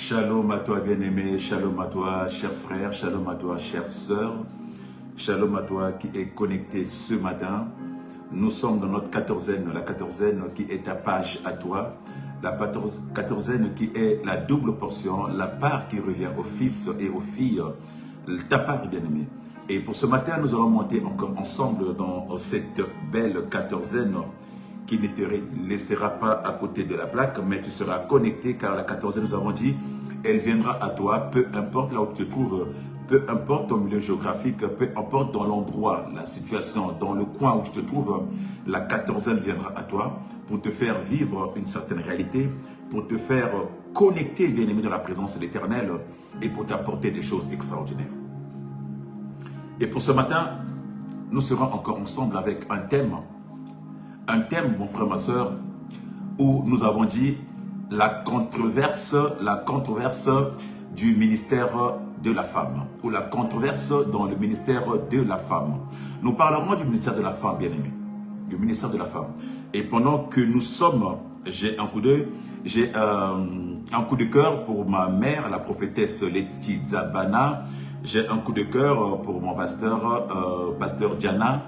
Shalom à toi bien-aimé, shalom à toi cher frère, shalom à toi chère sœur, shalom à toi qui est connecté ce matin. Nous sommes dans notre quatorzaine, la quatorzaine qui est ta page à toi, la quatorzaine qui est la double portion, la part qui revient aux fils et aux filles, ta part bien-aimé. Et pour ce matin, nous allons monter encore ensemble dans cette belle quatorzaine qui ne te laissera pas à côté de la plaque, mais tu seras connecté car la quatorzaine, nous avons dit, elle viendra à toi, peu importe là où tu te trouves, peu importe ton milieu géographique, peu importe dans l'endroit, la situation, dans le coin où tu te trouves, la quatorzaine viendra à toi pour te faire vivre une certaine réalité, pour te faire connecter, bien aimé, dans la présence de l'Éternel et pour t'apporter des choses extraordinaires. Et pour ce matin, nous serons encore ensemble avec un thème, mon frère, ma soeur, où nous avons dit la controverse du ministère de la femme, ou la controverse dans le ministère de la femme. Nous parlerons du ministère de la femme, bien aimé, du ministère de la femme. Et pendant que nous sommes, j'ai un coup d'œil, j'ai un coup de cœur pour ma mère, la prophétesse Letty Zabana. J'ai un coup de cœur pour mon pasteur Diana.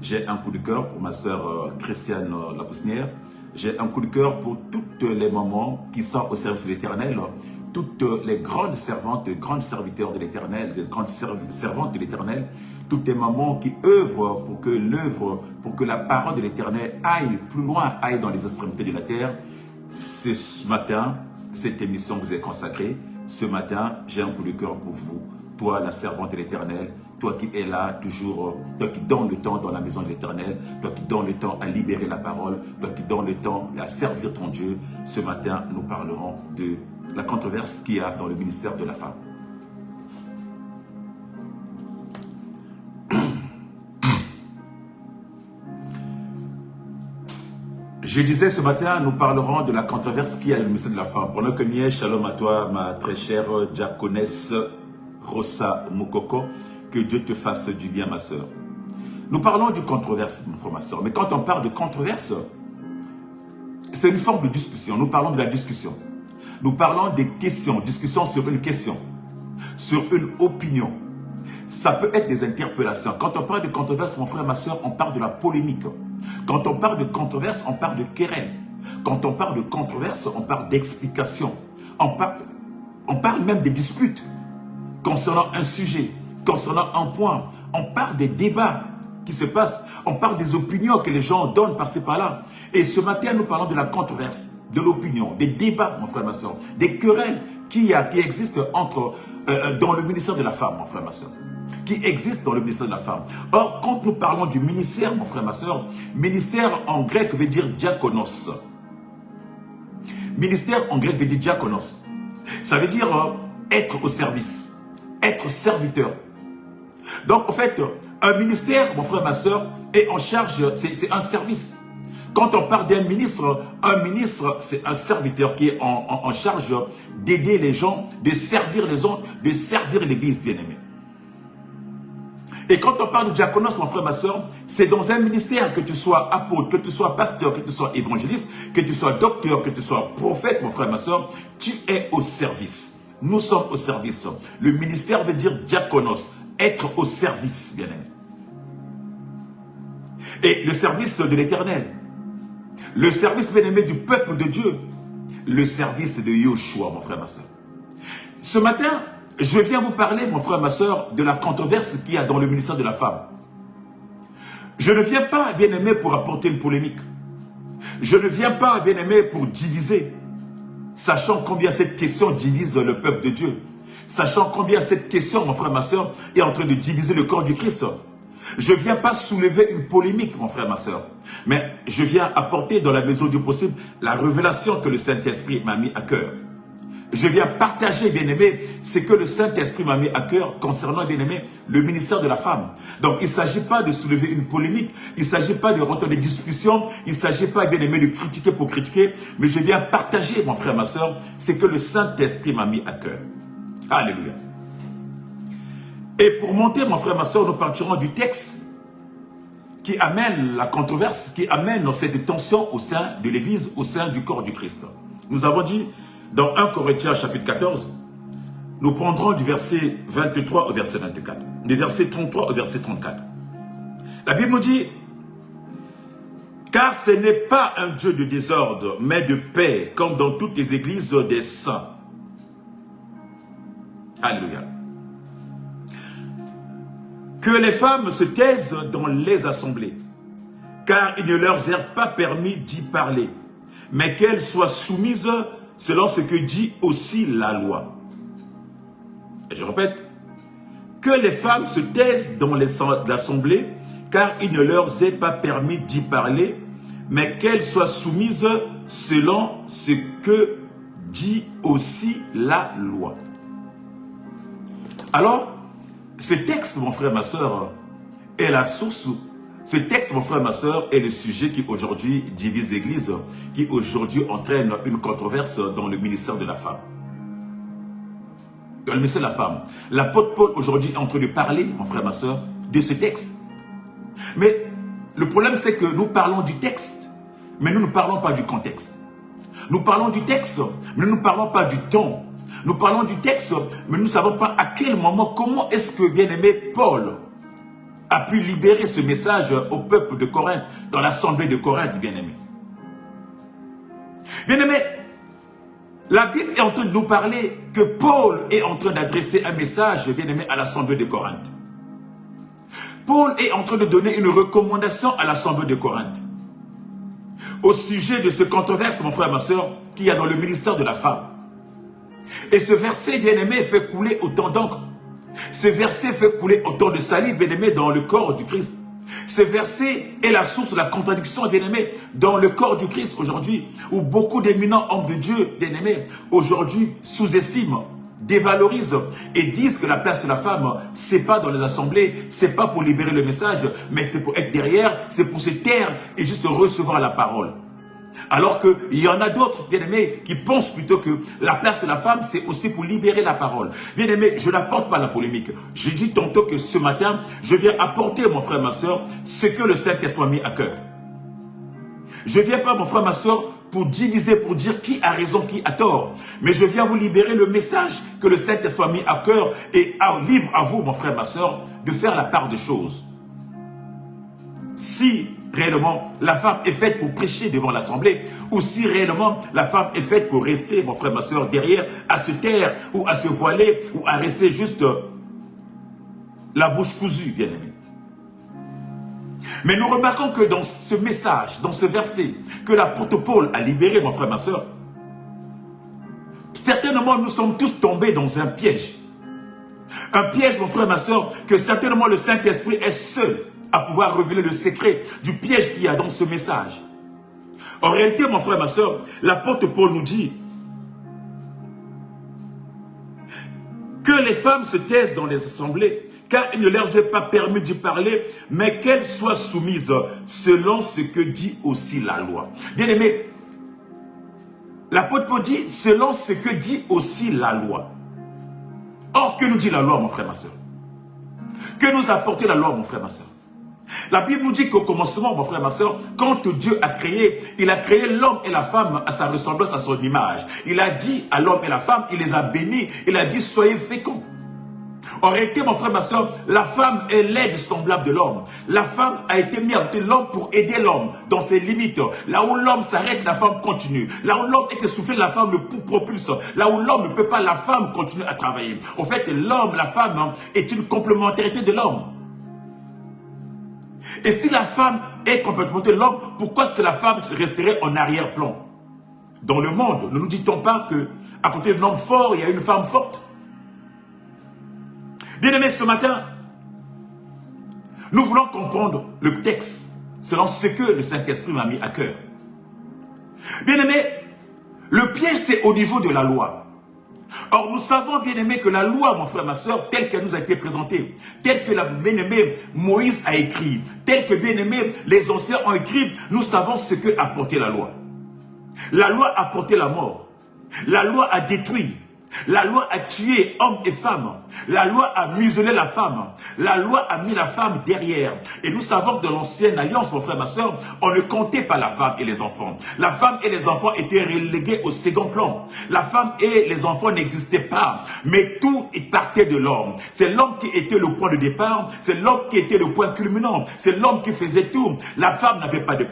J'ai un coup de cœur pour ma soeur Christiane Lapousnière. J'ai un coup de cœur pour toutes les mamans qui sont au service de l'Éternel, toutes les grandes servantes, grandes serviteurs de l'Éternel, les grandes servantes de l'Éternel, toutes les mamans qui œuvrent pour que la parole de l'Éternel aille plus loin, aille dans les extrémités de la terre. Ce matin, cette émission vous est consacrée. Ce matin, j'ai un coup de cœur pour vous. Toi, la servante de l'Éternel, toi qui es là toujours, toi qui donnes le temps dans la maison de l'Éternel, toi qui donnes le temps à libérer la parole, toi qui donnes le temps à servir ton Dieu. Ce matin, nous parlerons de la controverse qu'il y a dans le ministère de la femme. Je disais ce matin, nous parlerons de la controverse qu'il y a dans le ministère de la femme. Pendant que Nier, shalom à toi, ma très chère diaconesse Rosa Mukoko, que Dieu te fasse du bien, ma soeur. Nous parlons de controverse, mon frère, ma soeur. Mais quand on parle de controverse, c'est une forme de discussion. Nous parlons de la discussion. Nous parlons des questions, discussion sur une question, sur une opinion. Ça peut être des interpellations. Quand on parle de controverse, mon frère, ma soeur, on parle de la polémique. Quand on parle de controverse, on parle de querelle. Quand on parle de controverse, on parle d'explication. On parle même des disputes concernant un sujet, concernant un point. On parle des débats qui se passent. On parle des opinions que les gens donnent par-ci par-là. Et ce matin, nous parlons de la controverse, de l'opinion, des débats, mon frère, ma soeur, des querelles qui existent dans le ministère de la femme, mon frère, ma soeur. Qui existent dans le ministère de la femme. Or, quand nous parlons du ministère, mon frère, ma soeur, ministère en grec veut dire diakonos. Ministère en grec veut dire diakonos. Ça veut dire être au service, être serviteur. Donc, en fait, un ministère, mon frère, ma soeur, est en charge, c'est un service. Quand on parle d'un ministre, c'est un serviteur qui est en charge d'aider les gens, de servir les gens, de servir l'église, bien-aimée. Et quand on parle de diaconos, mon frère, ma soeur, c'est dans un ministère, que tu sois apôtre, que tu sois pasteur, que tu sois évangéliste, que tu sois docteur, que tu sois prophète, mon frère, ma soeur, tu es au service. Nous sommes au service. Le ministère veut dire diaconos, être au service, bien aimé. Et le service de l'Éternel, le service, bien aimé, du peuple de Dieu, le service de Yoshua, mon frère, ma soeur. Ce matin, je viens vous parler, mon frère, ma soeur, de la controverse qu'il y a dans le ministère de la femme. Je ne viens pas, bien aimé, pour apporter une polémique. Je ne viens pas, bien aimé, pour diviser. Sachant combien cette question divise le peuple de Dieu. Sachant combien cette question, mon frère, ma soeur, est en train de diviser le corps du Christ. Je ne viens pas soulever une polémique, mon frère, ma soeur. Mais je viens apporter dans la mesure du possible la révélation que le Saint-Esprit m'a mis à cœur. Je viens partager, bien-aimé, ce que le Saint-Esprit m'a mis à cœur concernant, bien-aimé, le ministère de la femme. Donc, il ne s'agit pas de soulever une polémique, il ne s'agit pas de rentrer des discussions, il ne s'agit pas, bien-aimé, de critiquer pour critiquer, mais je viens partager, mon frère, ma soeur, ce que le Saint-Esprit m'a mis à cœur. Alléluia. Et pour monter, mon frère, ma soeur, nous partirons du texte qui amène la controverse, qui amène cette tension au sein de l'Église, au sein du corps du Christ. Nous avons dit, Dans 1 Corinthiens chapitre 14, nous prendrons du verset 23 au verset 24, du verset 33 au verset 34. La Bible nous dit, car ce n'est pas un Dieu de désordre, mais de paix, comme dans toutes les églises des saints. Alléluia. Que les femmes se taisent dans les assemblées, car il ne leur est pas permis d'y parler, mais qu'elles soient soumises selon ce que dit aussi la loi. Et je répète, que les femmes se taisent dans l'assemblée, car il ne leur est pas permis d'y parler, mais qu'elles soient soumises selon ce que dit aussi la loi. Alors, ce texte, mon frère, ma soeur, est la source. Ce texte, mon frère, ma soeur, est le sujet qui aujourd'hui divise l'Église, qui aujourd'hui entraîne une controverse dans le ministère de la femme. Dans le ministère de la femme. L'apôtre Paul aujourd'hui est en train de parler, mon frère, ma soeur, de ce texte. Mais le problème, c'est que nous parlons du texte, mais nous ne parlons pas du contexte. Nous parlons du texte, mais nous ne parlons pas du ton. Nous parlons du texte, mais nous ne savons pas à quel moment, comment est-ce que, bien-aimé, Paul a pu libérer ce message au peuple de Corinthe, dans l'assemblée de Corinthe, bien-aimé. Bien-aimé, la Bible est en train de nous parler que Paul est en train d'adresser un message, bien-aimé, à l'assemblée de Corinthe. Paul est en train de donner une recommandation à l'assemblée de Corinthe au sujet de ce controverse, mon frère et ma soeur, qu'il y a dans le ministère de la femme. Et ce verset, bien-aimé, fait couler autant d'encre. Ce verset fait couler autant de salive, bien-aimé, dans le corps du Christ. Ce verset est la source de la contradiction, bien-aimé, dans le corps du Christ aujourd'hui, où beaucoup d'éminents hommes de Dieu, bien-aimés, aujourd'hui sous-estiment, dévalorisent et disent que la place de la femme, c'est pas dans les assemblées, c'est pas pour libérer le message, mais c'est pour être derrière, c'est pour se taire et juste recevoir la parole. Alors qu'il y en a d'autres, bien-aimés, qui pensent plutôt que la place de la femme, c'est aussi pour libérer la parole. Bien-aimés, je n'apporte pas la polémique. Je dis tantôt que ce matin, je viens apporter, mon frère, ma soeur, ce que le Saint-Testament a mis à cœur. Je ne viens pas, mon frère, ma soeur, pour diviser, pour dire qui a raison, qui a tort. Mais je viens vous libérer le message que le Saint-Testament a mis à cœur et libre à vous, mon frère, ma soeur, de faire la part des choses. Si réellement la femme est faite pour prêcher devant l'assemblée, ou si réellement la femme est faite pour rester, mon frère, ma soeur, derrière, à se taire, ou à se voiler, ou à rester juste la bouche cousue, bien aimé. Mais nous remarquons que dans ce message, dans ce verset, que l'apôtre Paul a libéré, mon frère, ma soeur, certainement nous sommes tous tombés dans un piège. Un piège, mon frère, ma soeur, que certainement le Saint-Esprit est seul à pouvoir révéler le secret du piège qu'il y a dans ce message. En réalité, mon frère, ma soeur, l'apôtre Paul nous dit que les femmes se taisent dans les assemblées, car il ne leur est pas permis d'y parler, mais qu'elles soient soumises selon ce que dit aussi la loi. Bien aimé, l'apôtre Paul dit selon ce que dit aussi la loi. Or, que nous dit la loi, mon frère, ma soeur? Que nous a apporté la loi, mon frère, ma soeur? La Bible nous dit qu'au commencement, mon frère, ma soeur, quand Dieu a créé, il a créé l'homme et la femme à sa ressemblance, à son image. Il a dit à l'homme et la femme, il les a bénis, il a dit soyez féconds. En réalité, mon frère, ma soeur, la femme est l'aide semblable de l'homme. La femme a été mise avec l'homme pour aider l'homme dans ses limites. Là où l'homme s'arrête, la femme continue. Là où l'homme est essoufflé, la femme le propulse. Là où l'homme ne peut pas, la femme continue à travailler. En fait, l'homme, la femme est une complémentarité de l'homme. Et si la femme est complémentaire de l'homme, pourquoi est-ce que la femme resterait en arrière-plan? Dans le monde, ne nous dit-on pas qu'à côté d'un homme fort, il y a une femme forte? Bien-aimés, ce matin, nous voulons comprendre le texte selon ce que le Saint-Esprit m'a mis à cœur. Bien-aimés, le piège, c'est au niveau de la loi. Or, nous savons, bien-aimés, que la loi, mon frère, ma soeur, telle qu'elle nous a été présentée, telle que la bien-aimé Moïse a écrit, telle que, bien-aimé, les anciens ont écrit, nous savons ce que a porté la loi. La loi a porté la mort. La loi a détruit. La loi a tué hommes et femmes. La loi a muselé la femme. La loi a mis la femme derrière. Et nous savons que dans l'ancienne alliance, mon frère, ma soeur, on ne comptait pas la femme et les enfants. La femme et les enfants étaient relégués au second plan. La femme et les enfants n'existaient pas. Mais tout partait de l'homme. C'est l'homme qui était le point de départ. C'est l'homme qui était le point culminant. C'est l'homme qui faisait tout. La femme n'avait pas de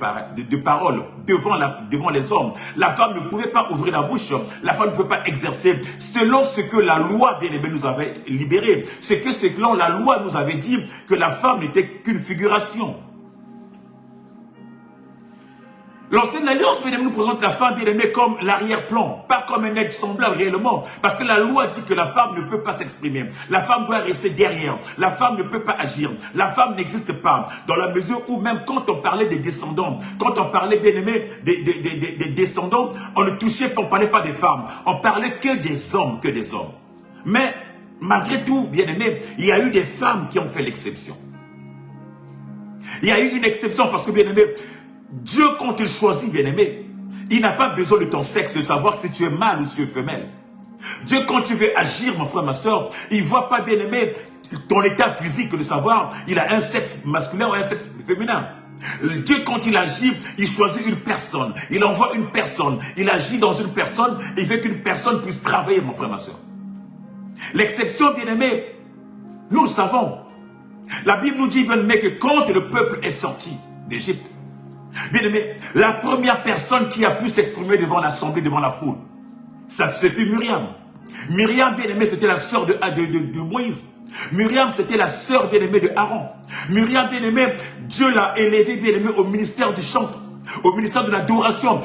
parole devant les hommes. La femme ne pouvait pas ouvrir la bouche. La femme ne pouvait pas exercer selon ce que la loi, bien aimé, nous avait libéré. C'est que selon la loi nous avait dit que la femme n'était qu'une figuration. L'ancienne alliance, bien aimé, nous présente la femme, bien aimée, comme l'arrière-plan, pas comme un être semblable réellement. Parce que la loi dit que la femme ne peut pas s'exprimer. La femme doit rester derrière. La femme ne peut pas agir. La femme n'existe pas. Dans la mesure où même quand on parlait des descendants, quand on parlait, bien aimé, des descendants, on ne touchait pas, on ne parlait pas des femmes. On parlait que des hommes, Mais, malgré tout, bien aimé, il y a eu des femmes qui ont fait l'exception. Il y a eu une exception parce que, bien aimé, Dieu, quand il choisit, bien-aimé, il n'a pas besoin de ton sexe, de savoir si tu es mâle ou si tu es femelle. Dieu, quand tu veux agir, mon frère, ma soeur, il ne voit pas, bien-aimé, ton état physique, de savoir, il a un sexe masculin ou un sexe féminin. Dieu, quand il agit, il choisit une personne. Il envoie une personne. Il agit dans une personne. Il veut qu'une personne puisse travailler, mon frère, ma soeur. L'exception, bien-aimé, nous le savons. La Bible nous dit, bien-aimé, que quand le peuple est sorti d'Égypte, bien aimé, la première personne qui a pu s'exprimer devant l'assemblée, devant la foule, ça fut Myriam. Myriam, bien aimé, c'était la sœur de Moïse. Myriam, c'était la sœur bien aimée de Aaron. Myriam, bien aimé, Dieu l'a élevée, bien aimé, au ministère du chant, au ministère de l'adoration.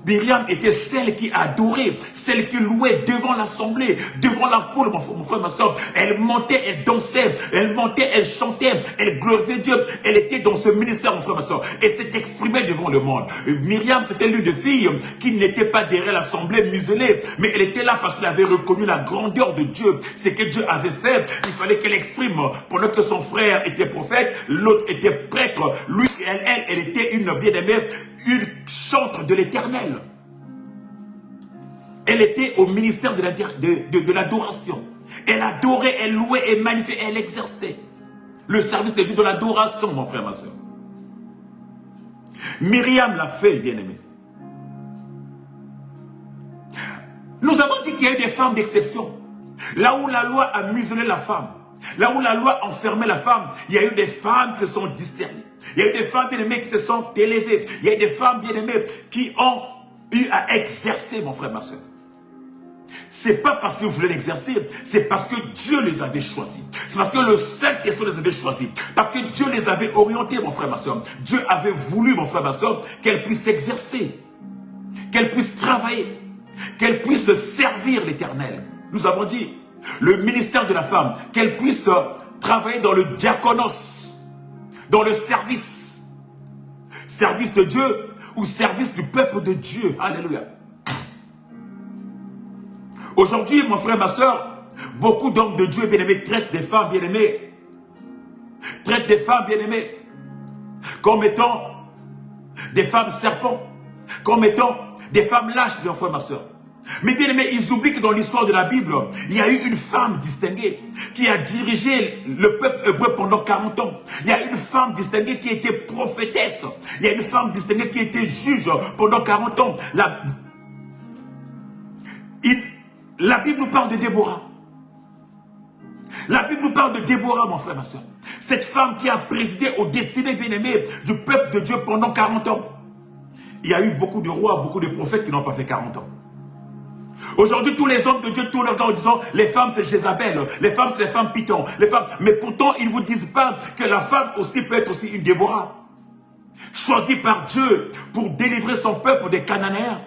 Myriam était celle qui adorait, celle qui louait devant l'assemblée, devant la foule, mon frère, ma soeur. Elle montait, elle dansait, elle montait, elle chantait, elle glorifiait Dieu. Elle était dans ce ministère, mon frère, ma soeur. Elle s'est exprimée devant le monde. Myriam, c'était l'une de filles qui n'était pas derrière l'assemblée muselée, mais elle était là parce qu'elle avait reconnu la grandeur de Dieu. Ce que Dieu avait fait, il fallait qu'elle exprime. Pendant que son frère était prophète, l'autre était prêtre. Lui, elle était une bien-aimée, une chantre de l'Éternel. Elle était au ministère de l'adoration. Elle adorait, elle louait, elle magnifiait, elle exerçait le service de Dieu de l'adoration, mon frère, ma soeur. Myriam l'a fait, bien-aimé. Nous avons dit qu'il y a eu des femmes d'exception. Là où la loi a muselé la femme, là où la loi enfermait la femme, il y a eu des femmes qui se sont discernées. Il y a eu des femmes bien-aimées qui se sont élevées. Il y a eu des femmes bien-aimées qui ont eu à exercer, mon frère, ma soeur. C'est pas parce qu'ils voulaient l'exercer, c'est parce que Dieu les avait choisis. C'est parce que le Saint-Esprit les avait choisis. Parce que Dieu les avait orientés, mon frère, ma soeur. Dieu avait voulu, mon frère, ma soeur, qu'elles puissent s'exercer, qu'elles puissent travailler, qu'elles puissent servir l'Éternel. Nous avons dit, le ministère de la femme, qu'elle puisse travailler dans le diaconos, dans le service. Service de Dieu ou service du peuple de Dieu. Alléluia. Aujourd'hui, mon frère, ma soeur, beaucoup d'hommes de Dieu bien-aimés traitent des femmes bien-aimées. Traitent des femmes bien-aimées comme étant des femmes serpents, comme étant des femmes lâches, mon frère, ma soeur. Mais bien aimé, ils oublient que dans l'histoire de la Bible, il y a eu une femme distinguée qui a dirigé le peuple hébreu pendant 40 ans. Il y a une femme distinguée qui était prophétesse. Il y a une femme distinguée qui était juge pendant 40 ans. La Bible nous parle de Déborah. La Bible nous parle de Déborah, mon frère, ma soeur. Cette femme qui a présidé aux destinées bien-aimées du peuple de Dieu pendant 40 ans. Il y a eu beaucoup de rois, beaucoup de prophètes qui n'ont pas fait 40 ans. Aujourd'hui, tous les hommes de Dieu tournent leur regard en disant les femmes c'est Jézabel, les femmes c'est les femmes Python, les femmes. Mais pourtant, ils ne vous disent pas que la femme aussi peut être aussi une Déborah. Choisie par Dieu pour délivrer son peuple des Cananéens.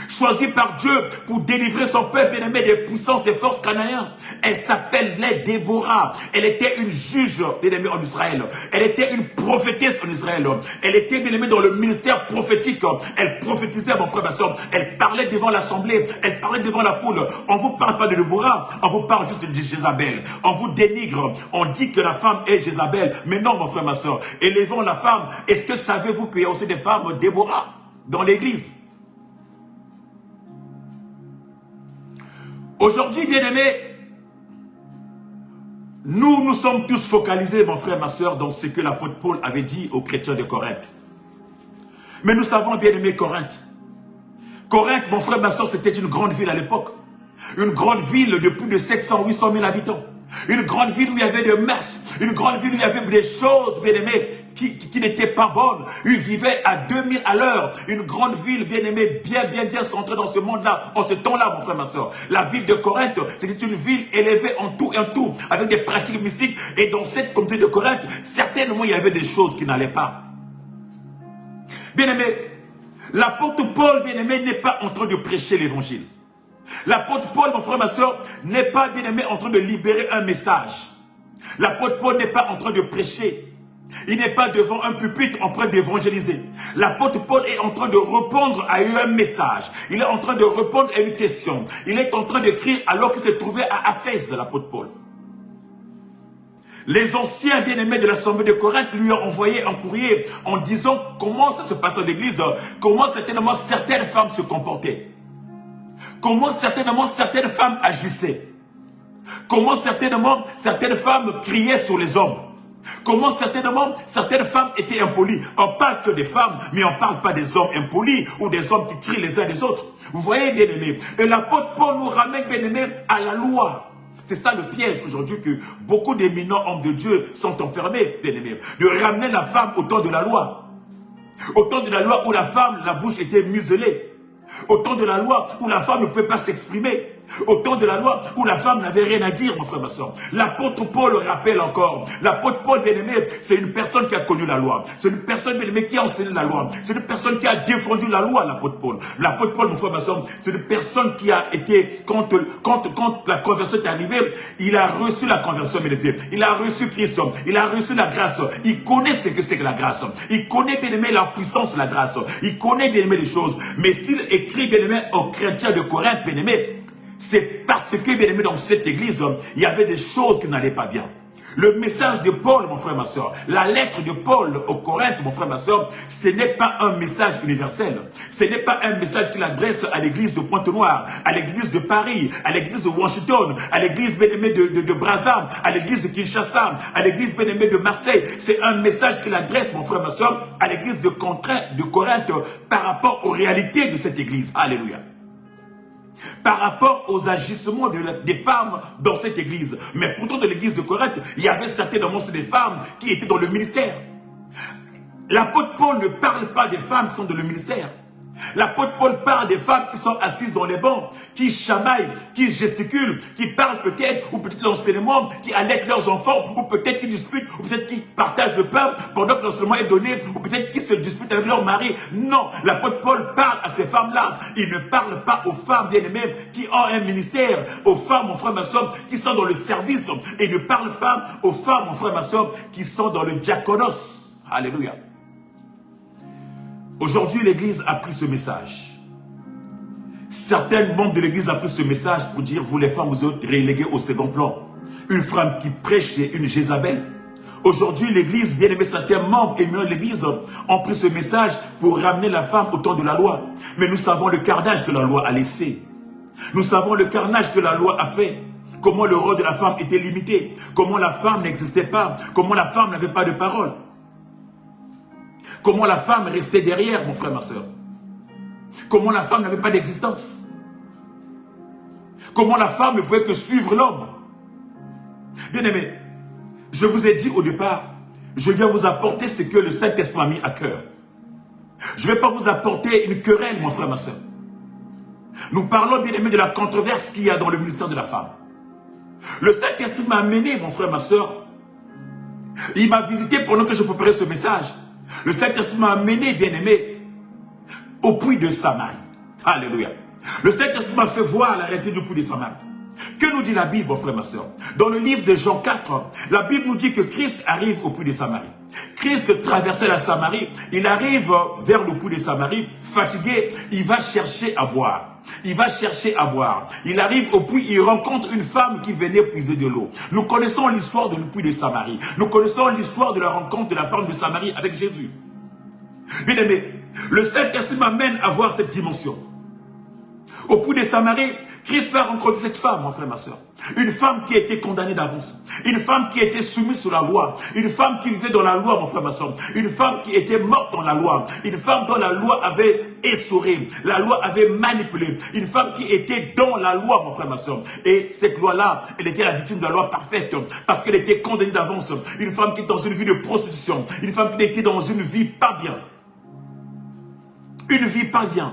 Choisie par Dieu pour délivrer son peuple bien-aimé des puissances, des forces cananéennes. Elle s'appelait Déborah. Elle était une juge bien-aimée en Israël. Elle était une prophétesse en Israël. Elle était bien-aimée dans le ministère prophétique. Elle prophétisait, mon frère, ma soeur. Elle parlait devant l'assemblée. Elle parlait devant la foule. On ne vous parle pas de Déborah. On vous parle juste de Jézabel. On vous dénigre. On dit que la femme est Jézabel. Mais non, mon frère, ma soeur. Élevons la femme. Est-ce que savez-vous qu'il y a aussi des femmes Déborah dans l'église? Aujourd'hui, bien-aimés, nous sommes tous focalisés, mon frère, ma soeur, dans ce que l'apôtre Paul avait dit aux chrétiens de Corinthe. Mais nous savons, bien-aimés, Corinthe, mon frère, ma soeur, c'était une grande ville à l'époque. Une grande ville de plus de 700, 800 000 habitants. Une grande ville où il y avait des mœurs. Une grande ville où il y avait des choses, bien-aimés, qui n'étaient pas bonnes. Ils vivaient à 2000 à l'heure. Une grande ville, bien-aimée, bien centrée dans ce monde-là, en ce temps-là, mon frère, ma soeur. La ville de Corinthe, c'était une ville élevée en tout et en tout, avec des pratiques mystiques. Et dans cette communauté de Corinthe, certainement, il y avait des choses qui n'allaient pas. Bien-aimé, l'apôtre Paul, bien-aimé, n'est pas en train de prêcher l'évangile. L'apôtre Paul, mon frère, ma soeur, n'est pas, bien-aimé, en train de libérer un message. L'apôtre Paul n'est pas en train de prêcher. Il n'est pas devant un pupitre en train d'évangéliser. L'apôtre Paul est en train de répondre à un message. Il est en train de répondre à une question. Il est en train d'écrire alors qu'il se trouvait à Aphèse, l'apôtre Paul. Les anciens bien-aimés de l'Assemblée de Corinthe lui ont envoyé un courrier en disant comment ça se passe dans l'église, comment certainement certaines femmes se comportaient, comment certainement certaines femmes agissaient, comment certainement certaines femmes criaient sur les hommes, comment certainement certaines femmes étaient impolies. On parle que des femmes, mais on ne parle pas des hommes impolis ou des hommes qui crient les uns des autres. Vous voyez, bien-aimés, et l'apôtre Paul nous ramène, bien-aimés, à la loi. C'est ça le piège aujourd'hui que beaucoup d'éminents hommes de Dieu sont enfermés, bien-aimés. De ramener la femme au temps de la loi. Au temps de la loi où la femme, la bouche était muselée. Au temps de la loi où la femme ne pouvait pas s'exprimer. Au temps de la loi où la femme n'avait rien à dire, mon frère, ma soeur. L'apôtre Paul le rappelle encore. L'apôtre Paul, bien-aimé, c'est une personne qui a connu la loi. C'est une personne, bien-aimé, qui a enseigné la loi. C'est une personne qui a défendu la loi, l'apôtre Paul. L'apôtre Paul, mon frère, ma soeur, c'est une personne qui a été, quand la conversion est arrivée, il a reçu la conversion, bien-aimé. Il a reçu Christ. Il a reçu la grâce. Il connaît ce que c'est que la grâce. Il connaît, bien-aimé, la puissance de la grâce. Il connaît, bien-aimé, les choses. Mais s'il écrit, bien-aimé, aux chrétiens de Corinthe, bien-aimé, c'est parce que, bien aimé, dans cette église, il y avait des choses qui n'allaient pas bien. Le message de Paul, mon frère, ma soeur, la lettre de Paul aux Corinthe, mon frère, ma soeur, ce n'est pas un message universel. Ce n'est pas un message qu'il adresse à l'église de Pointe-Noire, à l'église de Paris, à l'église de Washington, à l'église, bien aimé, de Brazzaville, à l'église de Kinshasa, à l'église, bien aimé, de Marseille. C'est un message qu'il adresse, mon frère, ma soeur, à l'église de Corinthe par rapport aux réalités de cette église. Alléluia. Par rapport aux agissements des femmes dans cette église. Mais pourtant, dans l'église de Corinthe, il y avait certainement des femmes qui étaient dans le ministère. L'apôtre Paul ne parle pas des femmes qui sont dans le ministère. L'apôtre Paul parle des femmes qui sont assises dans les bancs, qui chamaillent, qui gesticulent, qui parlent peut-être, ou peut-être l'enseignement, qui allaitent leurs enfants, ou peut-être qui disputent, ou peut-être qui partagent le pain pendant que l'enseignement est donné, ou peut-être qui se disputent avec leur mari. Non, l'apôtre Paul parle à ces femmes-là. Il ne parle pas aux femmes bien-aimées qui ont un ministère, aux femmes, mon frère, ma soeur, qui sont dans le service. Et il ne parle pas aux femmes, mon frère, ma soeur, qui sont dans le diaconos. Alléluia. Aujourd'hui, l'Église a pris ce message. Certains membres de l'Église ont pris ce message pour dire, vous les femmes, vous êtes reléguées au second plan. Une femme qui prêche, c'est une Jézabel. Aujourd'hui, l'Église, bien aimé, certains membres éminents de l'Église ont pris ce message pour ramener la femme au temps de la loi. Mais nous savons le carnage que la loi a laissé. Nous savons le carnage que la loi a fait. Comment le rôle de la femme était limité. Comment la femme n'existait pas. Comment la femme n'avait pas de parole. Comment la femme restait derrière, mon frère, ma soeur. Comment la femme n'avait pas d'existence. Comment la femme ne pouvait que suivre l'homme. Bien aimé, je vous ai dit au départ, je viens vous apporter ce que le Saint-Esprit m'a mis à cœur. Je ne vais pas vous apporter une querelle, mon frère, ma soeur. Nous parlons, bien aimé, de la controverse qu'il y a dans le ministère de la femme. Le Saint-Esprit m'a amené, mon frère, ma soeur. Il m'a visité pendant que je préparais ce message. Le Saint-Esprit m'a amené, bien-aimé, au puits de Samarie. Alléluia. Le Saint-Esprit m'a fait voir la réalité du puits de Samarie. Que nous dit la Bible, mon frère, ma soeur? Dans le livre de Jean 4, la Bible nous dit que Christ arrive au puits de Samarie. Christ traversait la Samarie. Il arrive vers le puits de Samarie, fatigué. Il va chercher à boire. Il va chercher à boire. Il arrive au puits, il rencontre une femme qui venait puiser de l'eau. Nous connaissons l'histoire du puits de Samarie. Nous connaissons l'histoire de la rencontre de la femme de Samarie avec Jésus. Bien aimé, le Saint-Esprit m'amène à voir cette dimension. Au puits de Samarie, Christ va rencontrer cette femme, mon frère, ma soeur. Une femme qui a été condamnée d'avance. Une femme qui a été soumise sous la loi. Une femme qui vivait dans la loi, mon frère, ma soeur. Une femme qui était morte dans la loi. Une femme dont la loi avait essoré. La loi avait manipulé. Une femme qui était dans la loi, mon frère, ma soeur. Et cette loi-là, elle était la victime de la loi parfaite. Parce qu'elle était condamnée d'avance. Une femme qui est dans une vie de prostitution. Une femme qui était dans une vie pas bien. Une vie pas bien.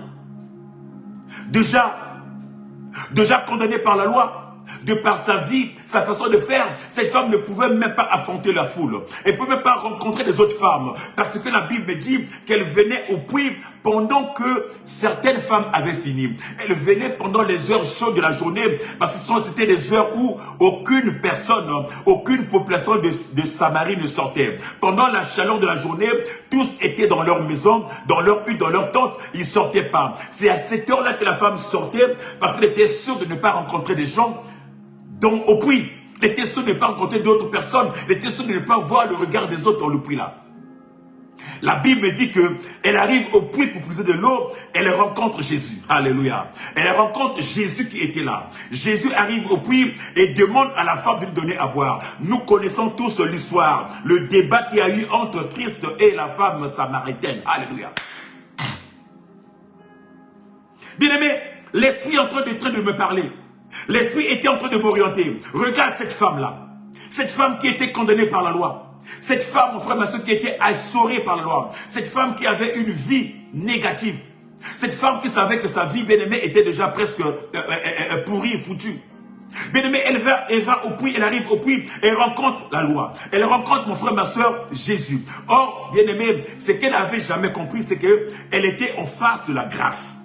Déjà condamnée par la loi, de par sa vie, sa façon de faire, cette femme ne pouvait même pas affronter la foule. Elle ne pouvait même pas rencontrer les autres femmes. Parce que la Bible dit qu'elle venait au puits pendant que certaines femmes avaient fini. Elle venait pendant les heures chaudes de la journée, parce que c'était des heures où aucune personne, aucune population de Samarie ne sortait. Pendant la chaleur de la journée, tous étaient dans leur maison, dans leur hutte, dans leur tente, ils ne sortaient pas. C'est à cette heure-là que la femme sortait, parce qu'elle était sûre de ne pas rencontrer des gens au puits. Elle était sûre de ne pas rencontrer d'autres personnes. Elle était sûre de ne pas voir le regard des autres dans le puits là. La Bible dit qu'elle arrive au puits pour puiser de l'eau. Elle rencontre Jésus. Alléluia. Elle rencontre Jésus qui était là. Jésus arrive au puits et demande à la femme de lui donner à boire. Nous connaissons tous l'histoire. Le débat qu'il y a eu entre Christ et la femme samaritaine. Alléluia. Bien-aimé, l'Esprit est en train de me parler. L'Esprit était en train de m'orienter. Regarde cette femme-là. Cette femme qui était condamnée par la loi. Cette femme, mon frère, ma soeur, qui était assurée par la loi. Cette femme qui avait une vie négative. Cette femme qui savait que sa vie, bien-aimée, était déjà presque pourrie, foutue. Bien-aimée, elle va au puits, elle arrive au puits, elle rencontre la loi. Elle rencontre, mon frère, ma soeur, Jésus. Or, bien-aimée, ce qu'elle n'avait jamais compris, c'est qu'elle était en face de la grâce.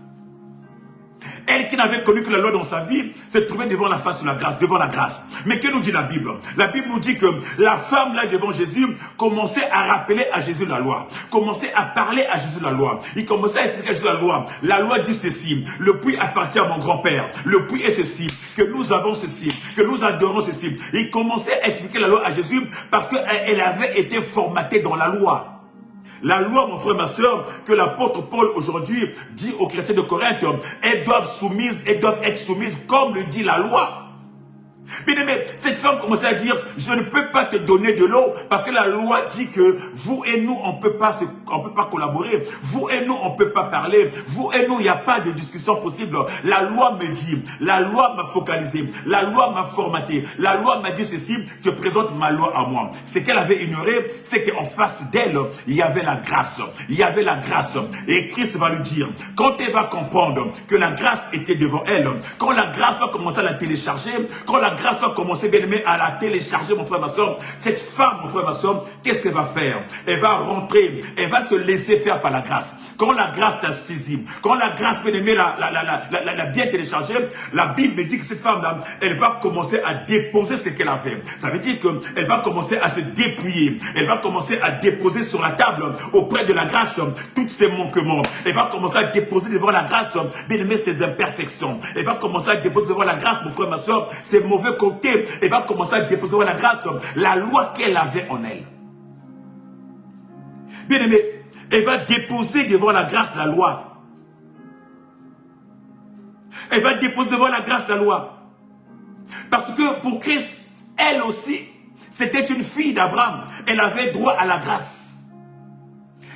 Elle qui n'avait connu que la loi dans sa vie, se trouvait devant la face de la grâce, devant la grâce. Mais que nous dit la Bible? La Bible nous dit que la femme là devant Jésus commençait à rappeler à Jésus la loi. Commençait à parler à Jésus la loi. Il commençait à expliquer à Jésus la loi. La loi dit ceci: le puits appartient à mon grand-père. Le puits est ceci. Que nous avons ceci. Que nous adorons ceci. Il commençait à expliquer la loi à Jésus parce qu'elle avait été formatée dans la loi. La loi, mon frère, ma soeur, que l'apôtre Paul aujourd'hui dit aux chrétiens de Corinthe, elles doivent être soumises comme le dit la loi. Bien aimé, cette femme commençait à dire, je ne peux pas te donner de l'eau parce que la loi dit que vous et nous, on peut pas collaborer. Vous et nous, on peut pas parler. Vous et nous, il n'y a pas de discussion possible. La loi me dit, la loi m'a focalisé, la loi m'a formaté, la loi m'a dit ceci, je présente ma loi à moi. Ce qu'elle avait ignoré, c'est qu'en face d'elle, il y avait la grâce. Il y avait la grâce. Et Christ va lui dire, quand elle va comprendre que la grâce était devant elle, quand la grâce va commencer à la télécharger, quand la grâce va commencer, bien aimé, à la télécharger, mon frère, ma soeur. Cette femme, mon frère, ma soeur, qu'est-ce qu'elle va faire? Elle va rentrer, elle va se laisser faire par la grâce. Quand la grâce t'a saisi, quand la grâce, bien aimé, l'a bien téléchargée, la Bible me dit que cette femme-là, elle va commencer à déposer ce qu'elle avait. Ça veut dire qu'elle va commencer à se dépouiller. Elle va commencer à déposer sur la table, auprès de la grâce, tous ses manquements. Elle va commencer à déposer devant la grâce, bien aimé, ses imperfections. Elle va commencer à déposer devant la grâce, mon frère, ma soeur, ses mauvais côté, elle va commencer à déposer la grâce, la loi qu'elle avait en elle. Bien aimé, elle va déposer devant la grâce la loi. Elle va déposer devant la grâce la loi. Parce que pour Christ, elle aussi, c'était une fille d'Abraham. Elle avait droit à la grâce.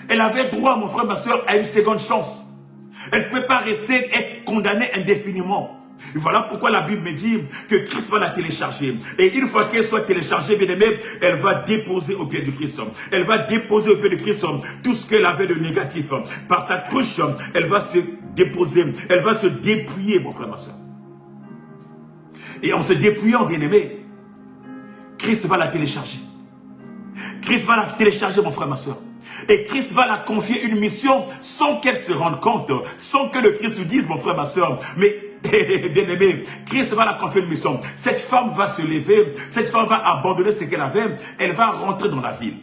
Elle avait droit, mon frère, ma soeur, à une seconde chance. Elle ne pouvait pas rester, être condamnée indéfiniment. Et voilà pourquoi la Bible me dit que Christ va la télécharger. Et une fois qu'elle soit téléchargée, bien aimée, elle va déposer au pied de Christ. Elle va déposer au pied de Christ tout ce qu'elle avait de négatif. Par sa cruche, elle va se déposer, elle va se dépouiller, mon frère, ma soeur. Et en se dépouillant, bien aimé, Christ va la télécharger. Christ va la télécharger, mon frère, ma soeur. Et Christ va la confier une mission sans qu'elle se rende compte, sans que le Christ lui dise, mon frère, ma soeur, mais bien aimé, Christ va la confier une mission. Cette femme va se lever, cette femme va abandonner ce qu'elle avait, elle va rentrer dans la ville.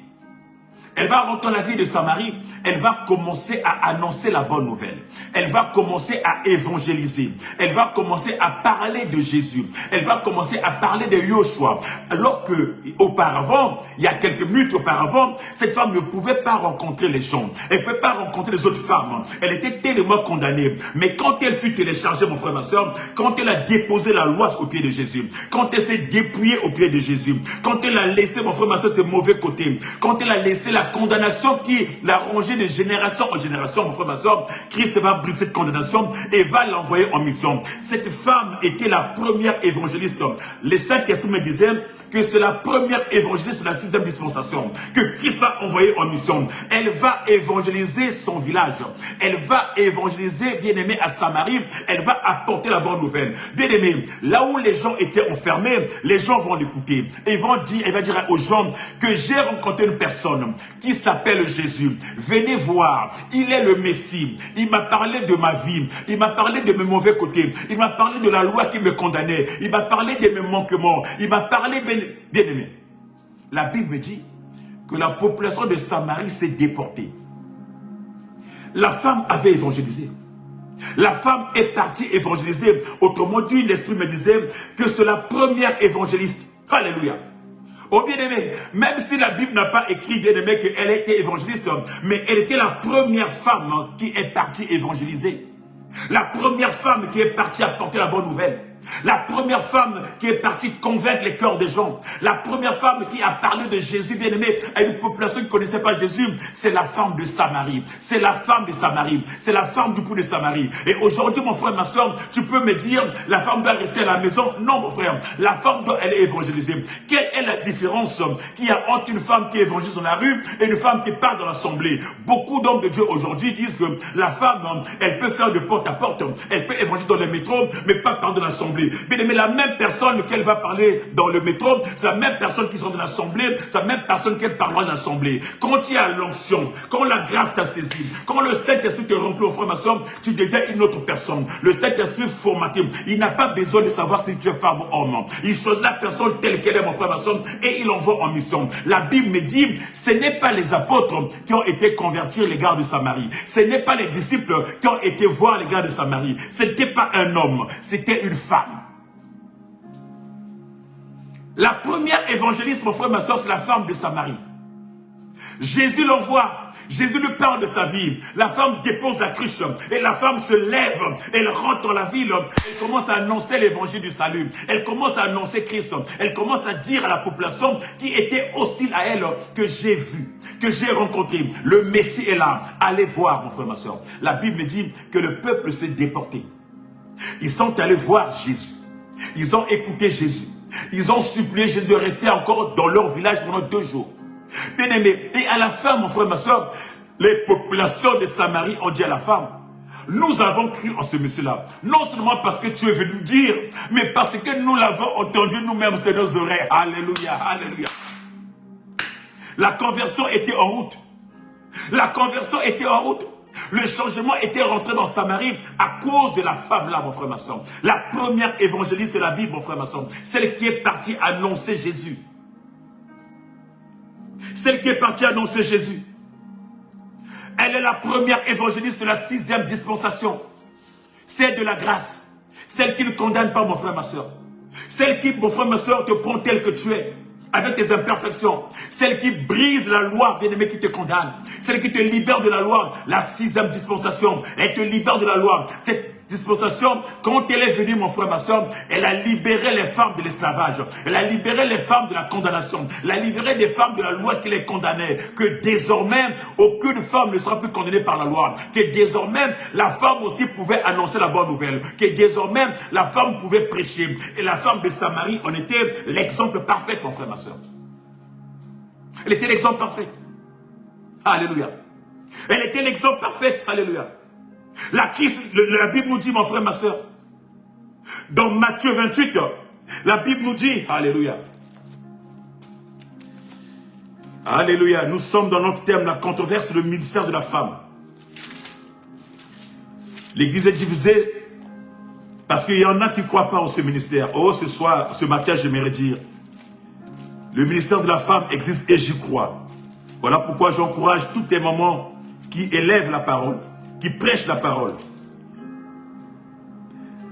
Elle va rentrer dans la vie de Samarie. Elle va commencer à annoncer la bonne nouvelle. Elle va commencer à évangéliser. Elle va commencer à parler de Jésus. Elle va commencer à parler de Yoshua. Alors que auparavant, il y a quelques minutes auparavant, cette femme ne pouvait pas rencontrer les gens. Elle ne pouvait pas rencontrer les autres femmes. Elle était tellement condamnée. Mais quand elle fut téléchargée, mon frère, ma soeur, quand elle a déposé la loi au pied de Jésus, quand elle s'est dépouillée au pied de Jésus, quand elle a laissé, mon frère, ma soeur, ses mauvais côtés, quand elle a laissé la condamnation qui l'a rongée de génération en génération, mon frère, ma soeur, Christ va briser cette condamnation et va l'envoyer en mission. Cette femme était la première évangéliste. Les Saint-Esprit me disaient que c'est la première évangéliste de la 6e dispensation que Christ va envoyer en mission. Elle va évangéliser son village. Elle va évangéliser, bien-aimé, à Samarie. Elle va apporter la bonne nouvelle. Bien-aimé, là où les gens étaient enfermés, les gens vont l'écouter. Elle va dire aux gens que j'ai rencontré une personne qui s'appelle Jésus. Venez voir, il est le Messie. Il m'a parlé de ma vie. Il m'a parlé de mes mauvais côtés. Il m'a parlé de la loi qui me condamnait. Il m'a parlé de mes manquements. Il m'a parlé, bien-aimé. La Bible dit que la population de Samarie s'est déportée. La femme avait évangélisé. La femme est partie évangéliser. Autrement dit, l'Esprit me disait que c'est la première évangéliste. Alléluia. Oh bien-aimé, même si la Bible n'a pas écrit, bien-aimé, qu'elle était évangéliste, mais elle était la première femme qui est partie évangéliser. La première femme qui est partie apporter la bonne nouvelle. La première femme qui est partie convaincre les cœurs des gens. La première femme qui a parlé de Jésus, bien-aimé, à une population qui ne connaissait pas Jésus, c'est la femme de Samarie. C'est la femme de Samarie. C'est la femme du pouls de Samarie. Et aujourd'hui, mon frère, ma soeur, tu peux me dire, la femme doit rester à la maison. Non, mon frère. La femme doit aller évangéliser. Quelle est la différence qu'il y a entre une femme qui évangélise dans la rue et une femme qui part dans l'assemblée? Beaucoup d'hommes de Dieu aujourd'hui disent que la femme, elle peut faire de porte à porte. Elle peut évangéliser dans le métro, mais pas par de l'assemblée. Bien aimé, la même personne qu'elle va parler dans le métro, c'est la même personne qui sort de l'assemblée, c'est la même personne qu'elle parlera de l'assemblée. Quand il y a l'onction, quand la grâce t'a saisi, quand le Saint-Esprit te remplit, frère, ma soeur, tu deviens une autre personne. Le Saint-Esprit formaté, il n'a pas besoin de savoir si tu es femme ou homme. Il choisit la personne telle qu'elle est, mon frère, ma soeur, et il l'envoie en mission. La Bible me dit, ce n'est pas les apôtres qui ont été convertir les gars de Samarie. Ce n'est pas les disciples qui ont été voir les gars de Samarie. Ce n'était pas un homme, c'était une femme. La première évangéliste, mon frère, ma soeur, c'est la femme de Samarie. Jésus l'envoie. Jésus lui parle de sa vie. La femme dépose la cruche et la femme se lève. Elle rentre dans la ville. Elle commence à annoncer l'évangile du salut. Elle commence à annoncer Christ. Elle commence à dire à la population qui était hostile à elle que j'ai vu, que j'ai rencontré. Le Messie est là. Allez voir, mon frère, ma soeur. La Bible me dit que le peuple s'est déporté. Ils sont allés voir Jésus. Ils ont écouté Jésus. Ils ont supplié Jésus de rester encore dans leur village pendant 2 jours. Bien aimé, et à la fin, mon frère, ma soeur, les populations de Samarie ont dit à la femme, nous avons cru en ce monsieur-là. Non seulement parce que tu es venu dire, mais parce que nous l'avons entendu nous-mêmes de nos oreilles. Alléluia, alléluia. La conversion était en route. La conversion était en route. Le changement était rentré dans Samarie à cause de la femme là, mon frère, ma soeur. La première évangéliste de la Bible, mon frère, ma soeur. Celle qui est partie annoncer Jésus. Celle qui est partie annoncer Jésus. Elle est la première évangéliste de la 6e dispensation. Celle de la grâce. Celle qui ne condamne pas, mon frère, ma soeur. Celle qui, mon frère, ma soeur, te prend tel que tu es. Avec tes imperfections. Celle qui brise la loi, bien-aimé, qui te condamne. Celle qui te libère de la loi, la 6e dispensation. Elle te libère de la loi. Cette dispensation, quand elle est venue, mon frère, ma soeur, elle a libéré les femmes de l'esclavage. Elle a libéré les femmes de la condamnation. Elle a libéré des femmes de la loi qui les condamnait. Que désormais, aucune femme ne sera plus condamnée par la loi. Que désormais, la femme aussi pouvait annoncer la bonne nouvelle. Que désormais, la femme pouvait prêcher. Et la femme de Samarie en était l'exemple parfait, mon frère, ma soeur. Elle était l'exemple parfait. Alléluia. Elle était l'exemple parfait. Alléluia. La Bible nous dit, mon frère, ma soeur, dans Matthieu 28, la Bible nous dit, alléluia. Alléluia. Nous sommes dans notre thème, la controverse, le ministère de la femme. L'église est divisée parce qu'il y en a qui ne croient pas au ce ministère. Oh, ce matin, j'aimerais dire, le ministère de la femme existe et j'y crois. Voilà pourquoi j'encourage toutes les mamans qui élèvent la parole, qui prêchent la parole.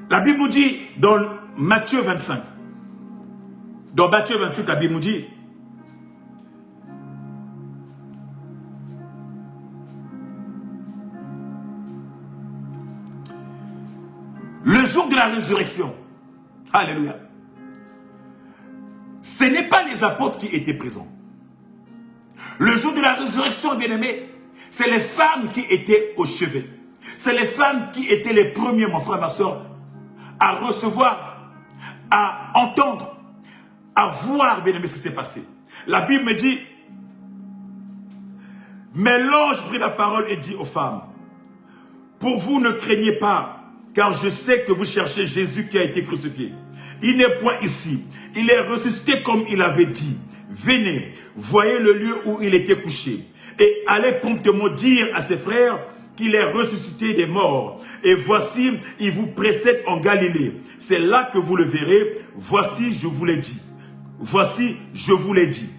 La Bible nous dit dans Matthieu 25, dans Matthieu 28, la Bible nous dit, le jour de la résurrection, alléluia, ce n'est pas les apôtres qui étaient présents. Le jour de la résurrection, bien-aimés, c'est les femmes qui étaient au chevet. C'est les femmes qui étaient les premiers, mon frère, ma soeur, à recevoir, à entendre, à voir, bien-aimés, ce qui s'est passé. La Bible me dit, mais l'ange prit la parole et dit aux femmes, pour vous ne craignez pas, car je sais que vous cherchez Jésus qui a été crucifié. Il n'est point ici. Il est ressuscité comme il avait dit. Venez, voyez le lieu où il était couché. Et allez promptement dire à ses frères qu'il est ressuscité des morts. Et voici, il vous précède en Galilée. C'est là que vous le verrez. Voici, je vous l'ai dit. Voici, je vous l'ai dit.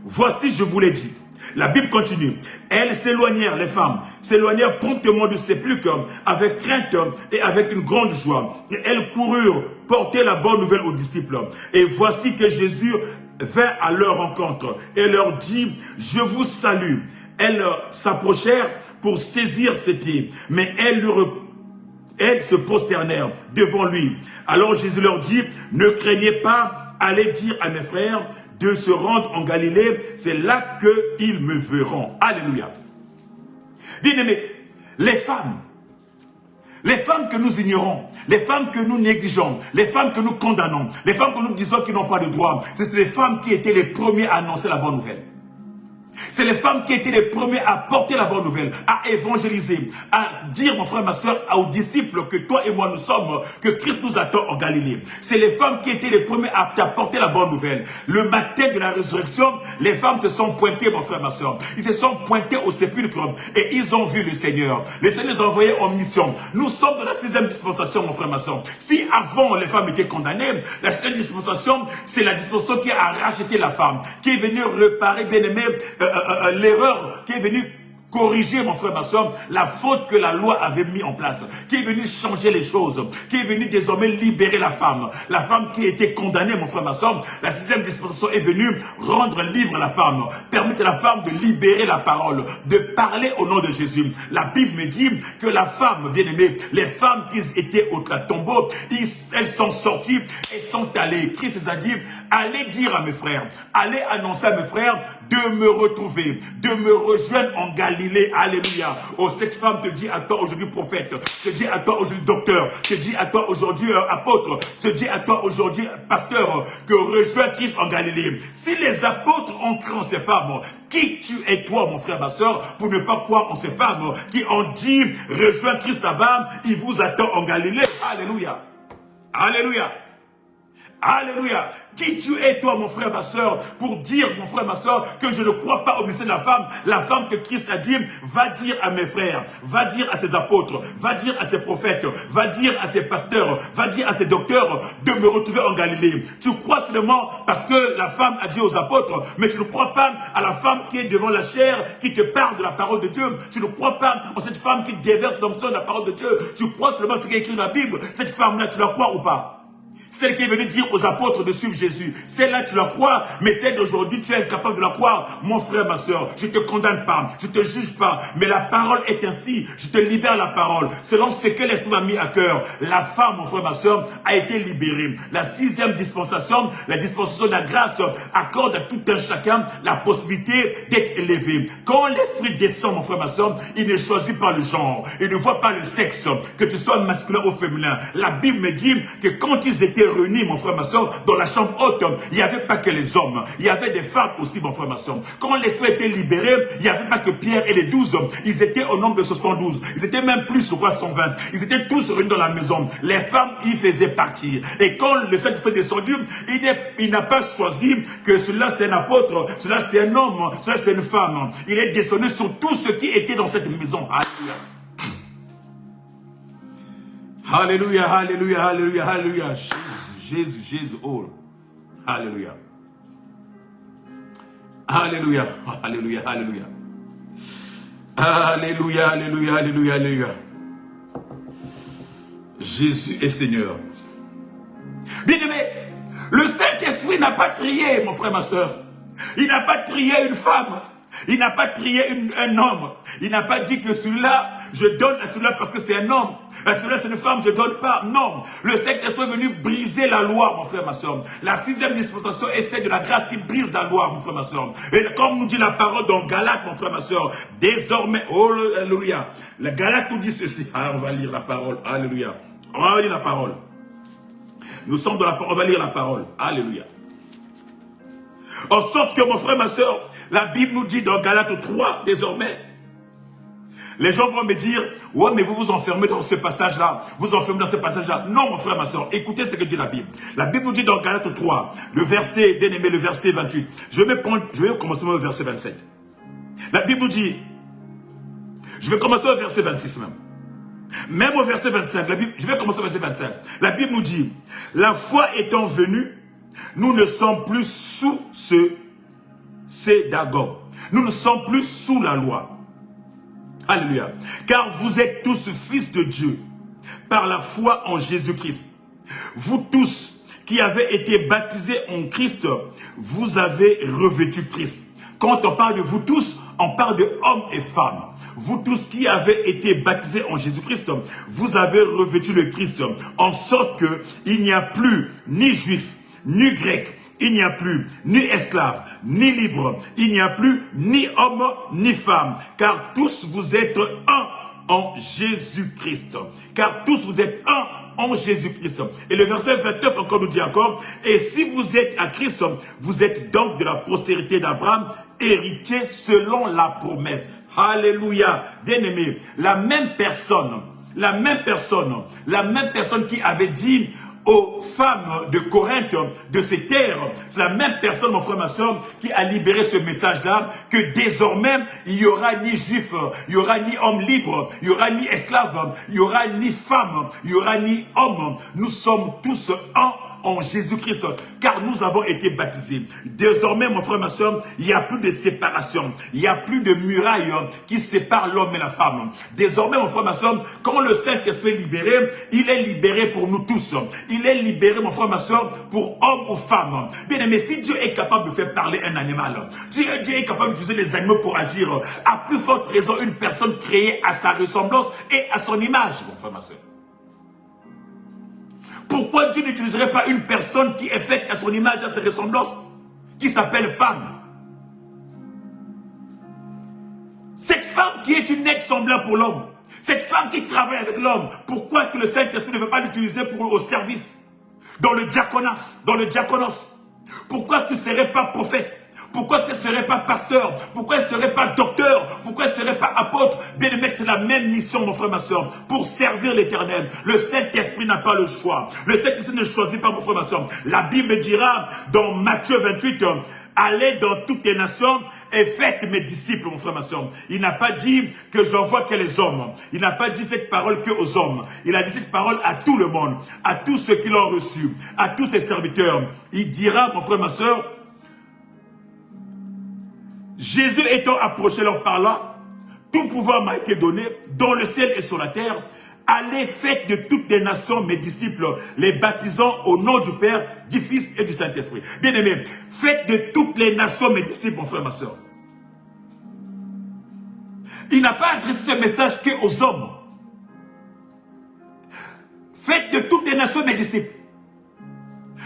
Voici, je vous l'ai dit. La Bible continue. Elles s'éloignèrent, les femmes, s'éloignèrent promptement du sépulcre avec crainte et avec une grande joie. Et elles coururent porter la bonne nouvelle aux disciples. Et voici que Jésus vint à leur rencontre et leur dit, je vous salue. Elles s'approchèrent pour saisir ses pieds, mais elles se prosternèrent devant lui. Alors Jésus leur dit, ne craignez pas, allez dire à mes frères de se rendre en Galilée, c'est là qu'ils me verront. Alléluia. Bien-aimés, les femmes que nous ignorons, les femmes que nous négligeons, les femmes que nous condamnons, les femmes que nous disons qu'ils n'ont pas de droit, c'est les femmes qui étaient les premiers à annoncer la bonne nouvelle. C'est les femmes qui étaient les premiers à porter la bonne nouvelle, à évangéliser, à dire, mon frère, ma soeur, aux disciples que toi et moi nous sommes, que Christ nous attend en Galilée. C'est les femmes qui étaient les premiers à apporter la bonne nouvelle. Le matin de la résurrection, les femmes se sont pointées, mon frère, ma soeur. Ils se sont pointés au sépulcre et ils ont vu le Seigneur. Le Seigneur les a envoyés en mission. Nous sommes dans la 6e dispensation, mon frère, ma soeur. Si avant les femmes étaient condamnées, la 6e dispensation, c'est la dispensation qui a racheté la femme, qui est venue réparer, bien aimé, l'erreur, qui est venue corriger, mon frère, ma soeur, la faute que la loi avait mis en place, qui est venu changer les choses, qui est venu désormais libérer la femme qui était condamnée, mon frère, ma soeur. La 6e dispensation est venue rendre libre la femme, permettre à la femme de libérer la parole, de parler au nom de Jésus. La Bible me dit que la femme, bien aimée, les femmes qui étaient au tombeau, elles sont sorties et sont allées. Christ les a dit, allez dire à mes frères, allez annoncer à mes frères de me retrouver, de me rejoindre en Galilée. Alléluia. Oh, cette femme te dit à toi aujourd'hui prophète, te dit à toi aujourd'hui docteur, te dit à toi aujourd'hui apôtre, te dit à toi aujourd'hui pasteur, que rejoins Christ en Galilée. Si les apôtres ont cru en ces femmes, qui tu es toi, mon frère, ma soeur, pour ne pas croire en ces femmes qui ont dit rejoins Christ là-bas, il vous attend en Galilée. Alléluia. Alléluia. Alléluia. Qui tu es toi, mon frère, ma soeur, pour dire, mon frère, ma soeur, que je ne crois pas au mystère de la femme que Christ a dit, va dire à mes frères, va dire à ses apôtres, va dire à ses prophètes, va dire à ses pasteurs, va dire à ses docteurs de me retrouver en Galilée. Tu crois seulement parce que la femme a dit aux apôtres, mais tu ne crois pas à la femme qui est devant la chair, qui te parle de la parole de Dieu. Tu ne crois pas en cette femme qui déverse dans le sang de la parole de Dieu. Tu crois seulement ce qui est écrit dans la Bible. Cette femme-là, tu la crois ou pas? Celle qui est venue dire aux apôtres de suivre Jésus. Celle-là, tu la crois, mais celle d'aujourd'hui, tu es incapable de la croire. Mon frère, ma soeur, je ne te condamne pas, je ne te juge pas, mais la parole est ainsi. Je te libère la parole, selon ce que l'Esprit m'a mis à cœur. La femme, mon frère, ma soeur, a été libérée. La 6e dispensation, la dispensation de la grâce, accorde à tout un chacun la possibilité d'être élevé. Quand l'Esprit descend, mon frère, ma soeur, il ne choisit pas le genre, il ne voit pas le sexe, que tu sois masculin ou féminin. La Bible me dit que quand ils étaient réunis, mon frère, ma soeur, dans la chambre haute, il n'y avait pas que les hommes, il y avait des femmes aussi, mon frère, ma soeur. Quand l'esprit était libéré, il n'y avait pas que Pierre et les 12 hommes, ils étaient au nombre de 72, ils étaient même plus, je crois, 120, ils étaient tous réunis dans la maison, les femmes y faisaient partie. Et quand le Saint-Esprit est descendu, il n'a pas choisi que celui-là c'est un apôtre, celui-là c'est un homme, celui-là c'est une femme. Il est descendu sur tout ce qui était dans cette maison. Alléluia. Alléluia, alléluia, alléluia, alléluia. Jésus, Jésus, oh. Alléluia. Alléluia, alléluia, alléluia. Alléluia, alléluia, alléluia, alléluia. Jésus est Seigneur. Bien-aimé, le Saint-Esprit n'a pas trié, mon frère, ma soeur. Il n'a pas trié une femme. Il n'a pas trié un homme. Il n'a pas dit que celui-là, je donne à celui-là parce que c'est un homme. À celui-là, c'est une femme, je ne donne pas. Non. Le Saint-Esprit est venu briser la loi, mon frère, ma soeur. La 6e dispensation est celle de la grâce qui brise la loi, mon frère, ma soeur. Et comme nous dit la parole dans Galates, mon frère, ma soeur, désormais, oh, alléluia. La Galate nous dit ceci. Ah, on va lire la parole. Alléluia. On va lire la parole. Nous sommes dans la parole. On va lire la parole. Alléluia. En sorte que, mon frère, ma soeur, la Bible nous dit dans Galates 3, désormais, les gens vont me dire, ouais, mais vous vous enfermez dans ce passage-là, vous enfermez dans ce passage-là. Non, mon frère, ma soeur, écoutez ce que dit la Bible. La Bible nous dit dans Galates 3, le verset, bien aimé, le verset 28. Je vais commencer au verset 27. La Bible nous dit, je vais commencer au verset 26 même. Même au verset 25, la Bible, je vais commencer au verset 25. La Bible nous dit, la foi étant venue, nous ne sommes plus sous ce sédagogue. Nous ne sommes plus sous la loi. Alléluia. Car vous êtes tous fils de Dieu par la foi en Jésus-Christ. Vous tous qui avez été baptisés en Christ, vous avez revêtu Christ. Quand on parle de vous tous, on parle de hommes et femmes. Vous tous qui avez été baptisés en Jésus-Christ, vous avez revêtu le Christ. En sorte qu'il n'y a plus ni juif, ni grec, il n'y a plus ni esclave, ni libre, il n'y a plus ni homme, ni femme, car tous vous êtes un en Jésus-Christ. Car tous vous êtes un en Jésus-Christ. Et le verset 29 encore nous dit encore, et si vous êtes à Christ, vous êtes donc de la postérité d'Abraham, héritier selon la promesse. Alléluia. Bien-aimé, la même personne qui avait dit aux femmes de Corinthe, de ces terres, c'est la même personne, mon frère, ma soeur, qui a libéré ce message-là, que désormais, il n'y aura ni juif, il n'y aura ni homme libre, il n'y aura ni esclave, il n'y aura ni femme, il n'y aura ni homme. Nous sommes tous un en Jésus-Christ, car nous avons été baptisés. Désormais, mon frère, ma soeur, il n'y a plus de séparation, il n'y a plus de muraille qui sépare l'homme et la femme. Désormais, mon frère, ma soeur, quand le Saint-Esprit est libéré, il est libéré pour nous tous. Il est libéré, mon frère, ma soeur, pour homme ou femme. Bien aimé, si Dieu est capable de faire parler un animal, si Dieu est capable d'utiliser les animaux pour agir, à plus forte raison, une personne créée à sa ressemblance et à son image, mon frère, ma soeur. Pourquoi Dieu n'utiliserait pas une personne qui est faite à son image, à sa ressemblance, qui s'appelle femme? Cette femme qui est une aide semblable pour l'homme, cette femme qui travaille avec l'homme, pourquoi que le Saint-Esprit ne veut pas l'utiliser au service? Dans le diaconos. Pourquoi est-ce qu'il ne serait pas prophète? Pourquoi est-ce qu'il ne serait pas pasteur? Pourquoi est-ce qu'il ne serait pas docteur? Pourquoi est-ce qu'il ne serait pas apôtre? Bien aimé, c'est la même mission, mon frère, ma soeur, pour servir l'Éternel. Le Saint-Esprit n'a pas le choix. Le Saint-Esprit ne choisit pas, mon frère, ma soeur. La Bible dira dans Matthieu 28, allez dans toutes les nations et faites mes disciples, mon frère, ma soeur. Il n'a pas dit que j'envoie que les hommes. Il n'a pas dit cette parole que aux hommes. Il a dit cette parole à tout le monde, à tous ceux qui l'ont reçu, à tous ses serviteurs. Il dira, mon frère, ma soeur, Jésus étant approché leur parlant, tout pouvoir m'a été donné dans le ciel et sur la terre. Allez, faites de toutes les nations mes disciples, les baptisant au nom du Père, du Fils et du Saint-Esprit. Bien-aimés, faites de toutes les nations mes disciples, mon frère, ma soeur. Il n'a pas adressé ce message qu'aux hommes. Faites de toutes les nations mes disciples.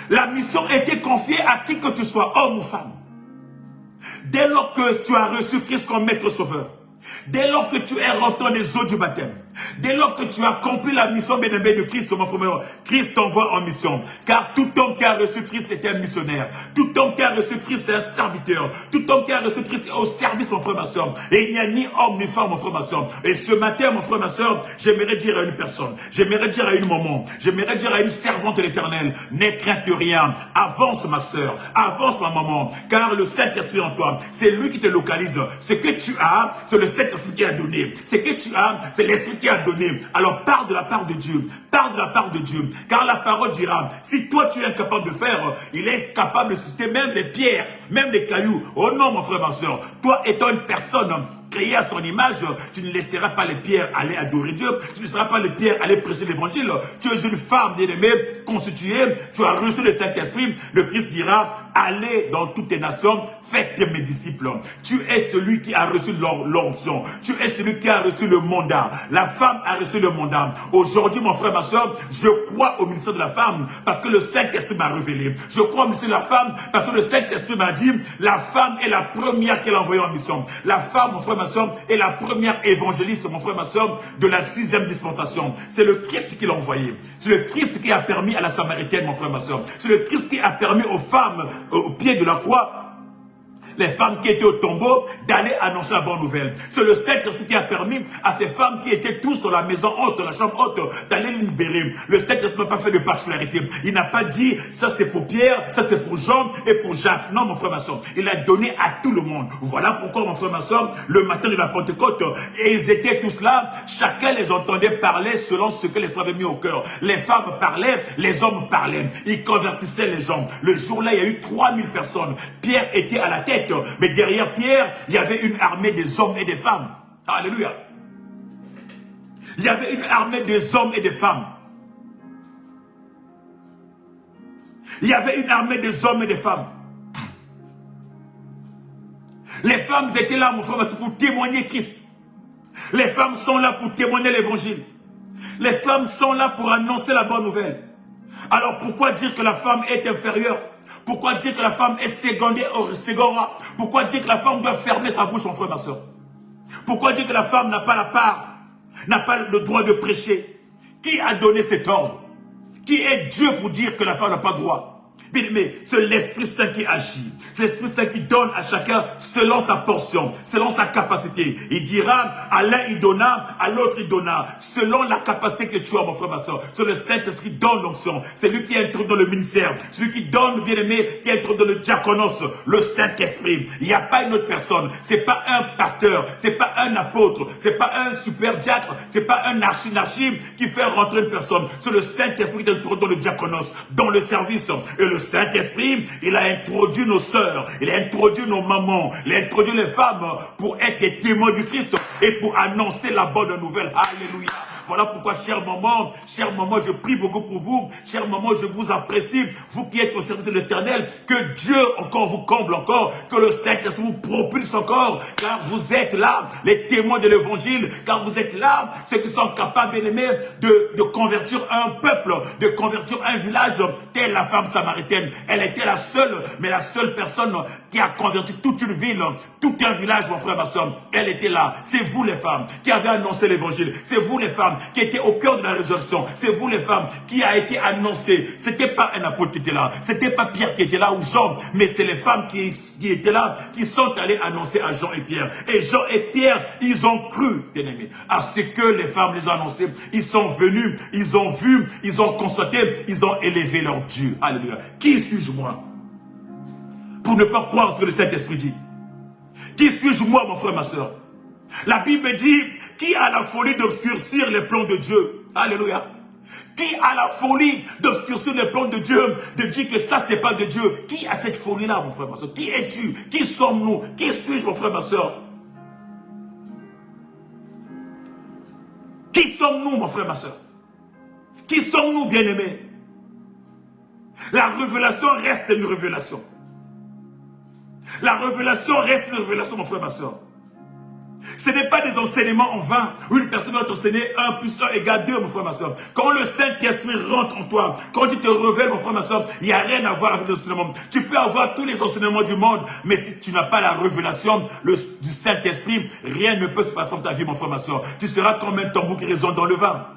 La mission a été confiée à qui que tu sois, homme ou femme. Dès lors que tu as reçu Christ comme maître sauveur, dès lors que tu es rentré dans les eaux du baptême, dès lors que tu as accompli la mission bien-aimée de Christ, mon frère, Christ t'envoie en mission. Car tout homme qui a reçu Christ est un missionnaire. Tout homme qui a reçu Christ est un serviteur. Tout homme qui a reçu Christ est au service, mon frère, ma soeur. Et il n'y a ni homme ni femme, mon frère, ma soeur. Et ce matin, mon frère, ma soeur, j'aimerais dire à une personne, j'aimerais dire à une maman, j'aimerais dire à une servante de l'Éternel, n'aie crainte rien. Avance, ma soeur, avance, ma maman. Car le Saint-Esprit en toi, c'est lui qui te localise. Ce que tu as, c'est le Saint-Esprit qui a donné. Ce que tu as, c'est l'Esprit qui a donné. Alors pars de la part de Dieu. Pars de la part de Dieu. Car la parole dira, si toi tu es incapable de faire, il est capable de susciter même les pierres même des cailloux. Oh non, mon frère, ma soeur, toi étant une personne créée à son image, tu ne laisseras pas les pierres aller adorer Dieu, tu ne laisseras pas les pierres aller prêcher l'évangile. Tu es une femme bien-aimée, constituée, tu as reçu le Saint-Esprit. Le Christ dira, allez dans toutes les nations, faites mes disciples. Tu es celui qui a reçu l'onction, tu es celui qui a reçu le mandat. La femme a reçu le mandat. Aujourd'hui, mon frère, ma soeur, je crois au ministère de la femme parce que le Saint-Esprit m'a révélé. Je crois au ministère de la femme parce que le Saint-Esprit m'a dit, la femme est la première qu'elle a envoyée en mission. La femme, mon frère, ma soeur, est la première évangéliste, mon frère, ma soeur, de la 6e dispensation. C'est le Christ qui l'a envoyé. C'est le Christ qui a permis à la Samaritaine, mon frère, ma soeur. C'est le Christ qui a permis aux femmes, au pied de la croix, les femmes qui étaient au tombeau, d'aller annoncer la bonne nouvelle. C'est le Saint-Esprit qui a permis à ces femmes qui étaient tous dans la maison haute, dans la chambre haute, d'aller libérer. Le Saint-Esprit n'a pas fait de particularité. Il n'a pas dit, ça c'est pour Pierre, ça c'est pour Jean et pour Jacques. Non, mon frère, ma soeur. Il a donné à tout le monde. Voilà pourquoi, mon frère, ma soeur, le matin de la Pentecôte, et ils étaient tous là, chacun les entendait parler selon ce que l'esclave avait mis au cœur. Les femmes parlaient, les hommes parlaient. Ils convertissaient les gens. Le jour-là, il y a eu 3000 personnes. Pierre était à la tête. Mais derrière Pierre, il y avait une armée des hommes et des femmes. Alléluia. Il y avait une armée des hommes et des femmes. Il y avait une armée des hommes et des femmes. Les femmes étaient là, mon frère, pour témoigner Christ. Les femmes sont là pour témoigner l'évangile. Les femmes sont là pour annoncer la bonne nouvelle. Alors pourquoi dire que la femme est inférieure? Pourquoi dire que la femme est secondaire? Pourquoi dire que la femme doit fermer sa bouche, mon frère, ma soeur? Pourquoi dire que la femme n'a pas la part, n'a pas le droit de prêcher? Qui a donné cet ordre? Qui est Dieu pour dire que la femme n'a pas le droit? Mais c'est l'Esprit Saint qui agit. C'est l'Esprit Saint qui donne à chacun selon sa portion, selon sa capacité. Il dira, à l'un il donna, à l'autre il donna, selon la capacité que tu as, mon frère, ma soeur. C'est le Saint-Esprit qui donne l'onction. C'est lui qui est introduit dans le ministère. C'est lui qui donne, bien-aimé, qui est introduit dans le diaconos, le Saint-Esprit. Il n'y a pas une autre personne. C'est pas un pasteur, c'est pas un apôtre, c'est pas un super diacre, c'est pas un archi qui fait rentrer une personne. C'est le Saint-Esprit qui est introduit dans le diaconos, dans le service. Et le Saint-Esprit, il a introduit nos sœurs, il a introduit nos mamans, il a introduit les femmes pour être des témoins du Christ et pour annoncer la bonne nouvelle. Alléluia. Voilà pourquoi, chère maman, je prie beaucoup pour vous. Chère maman, je vous apprécie. Vous qui êtes au service de l'Éternel, que Dieu encore vous comble encore, que le Saint-Esprit vous propulse encore, car vous êtes là, les témoins de l'Évangile, car vous êtes là, ceux qui sont capables, bien aimés, de convertir un peuple, de convertir un village, telle la femme samaritaine. Elle était la seule, mais la seule personne qui a converti toute une ville, tout un village, mon frère, ma soeur. Elle était là. C'est vous les femmes qui avez annoncé l'Évangile. C'est vous les femmes qui étaient au cœur de la résurrection. C'est vous les femmes qui a été annoncé. C'était pas un apôtre qui était là. C'était pas Pierre qui était là ou Jean. Mais c'est les femmes qui étaient là, qui sont allées annoncer à Jean et Pierre. Et Jean et Pierre, ils ont cru, bien aimés, à ce que les femmes les ont annoncé. Ils sont venus, ils ont vu, ils ont constaté, ils ont élevé leur Dieu. Alléluia. Qui suis-je moi pour ne pas croire ce que le Saint-Esprit dit? Qui suis-je moi, mon frère, ma soeur? La Bible dit, qui a la folie d'obscurcir les plans de Dieu? Alléluia. Qui a la folie d'obscurcir les plans de Dieu, de dire que ça, c'est pas de Dieu? Qui a cette folie-là, mon frère, ma soeur? Qui es-tu? Qui sommes-nous? Qui suis-je, mon frère, ma soeur? Qui sommes-nous, mon frère, ma soeur? Qui sommes-nous, bien-aimés? La révélation reste une révélation. La révélation reste une révélation, mon frère, ma soeur. Ce n'est pas des enseignements en vain où une personne va t'enseigner 1 plus 1 égale 2, mon frère, ma soeur. Quand le Saint-Esprit rentre en toi, quand tu te révèles, mon frère, ma soeur, il n'y a rien à voir avec les enseignements. Tu peux avoir tous les enseignements du monde, mais si tu n'as pas la révélation du Saint-Esprit, rien ne peut se passer dans ta vie, mon frère, ma soeur. Tu seras comme un tambour qui résonne dans le vent,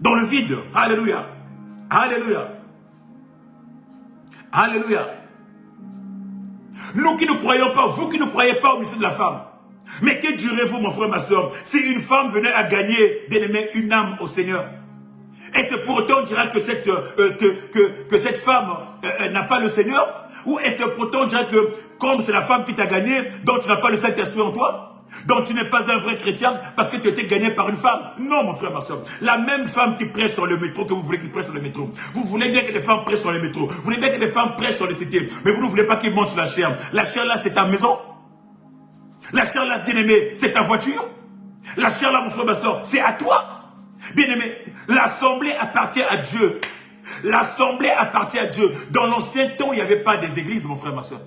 dans le vide. Alléluia. Alléluia. Alléluia. Nous qui ne croyons pas, vous qui ne croyez pas au mystère de la femme, mais que direz-vous, mon frère, ma soeur, si une femme venait à gagner, bien aimé, une âme au Seigneur? Est-ce que pour autant on dira que cette femme n'a pas le Seigneur? Ou est-ce que pour autant on dira que comme c'est la femme qui t'a gagné, donc tu n'as pas le Saint-Esprit en toi? Donc tu n'es pas un vrai chrétien parce que tu as été gagné par une femme. Non, mon frère, ma soeur. La même femme qui prêche sur le métro que vous voulez qu'il prêche sur le métro. Vous voulez bien que les femmes prêchent sur le métro. Vous voulez bien que les femmes prêchent sur les cités. Mais vous ne voulez pas qu'ils mangent la chair. La chair là, c'est ta maison. La chair là, bien aimé, c'est ta voiture. La chair là, mon frère, ma soeur, c'est à toi. Bien aimé, l'assemblée appartient à Dieu. L'assemblée appartient à Dieu. Dans l'ancien temps, il n'y avait pas des églises, mon frère, ma soeur.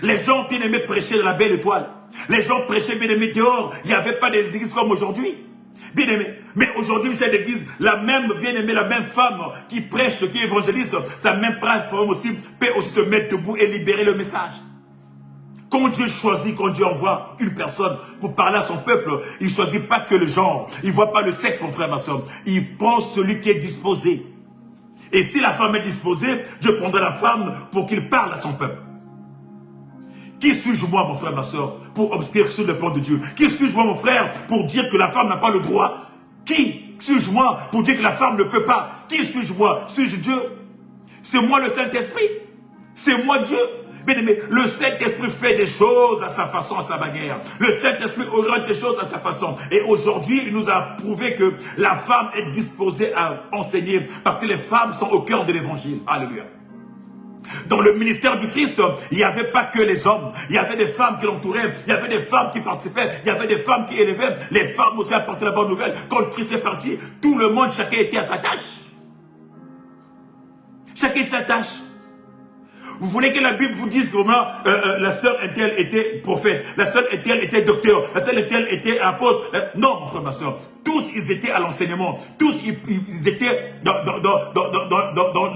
Les gens bien aimés prêchaient de la belle étoile. Les gens prêchaient bien aimés dehors. Il n'y avait pas des églises comme aujourd'hui. Bien aimé. Mais aujourd'hui, cette église, la même bien aimée, la même femme qui prêche, qui évangélise, sa même femme aussi peut aussi se mettre debout et libérer le message. Quand Dieu choisit, quand Dieu envoie une personne pour parler à son peuple, il ne choisit pas que le genre. Il ne voit pas le sexe, mon frère, ma soeur. Il prend celui qui est disposé. Et si la femme est disposée, Dieu prendra la femme pour qu'il parle à son peuple. Qui suis-je moi, mon frère, ma soeur, pour obstruer sur le plan de Dieu? Qui suis-je moi, mon frère, pour dire que la femme n'a pas le droit? Qui suis-je moi pour dire que la femme ne peut pas? Qui suis-je moi? Suis-je Dieu? C'est moi le Saint-Esprit? C'est moi Dieu? Bien aimé, le Saint-Esprit fait des choses à sa façon, à sa manière. Le Saint-Esprit oriente des choses à sa façon. Et aujourd'hui, il nous a prouvé que la femme est disposée à enseigner parce que les femmes sont au cœur de l'évangile. Alléluia. Dans le ministère du Christ, il n'y avait pas que les hommes. Il y avait des femmes qui l'entouraient. Il y avait des femmes qui participaient. Il y avait des femmes qui élevaient. Les femmes aussi apportaient la bonne nouvelle. Quand Christ est parti, tout le monde, chacun était à sa tâche. Chacun était à sa tâche. Vous voulez que la Bible vous dise comment la sœur Intel était prophète, la sœur Intel était docteur, la sœur Intel était apôtre. Non, mon frère, ma sœur. Tous, ils étaient à l'enseignement. Tous, ils étaient dans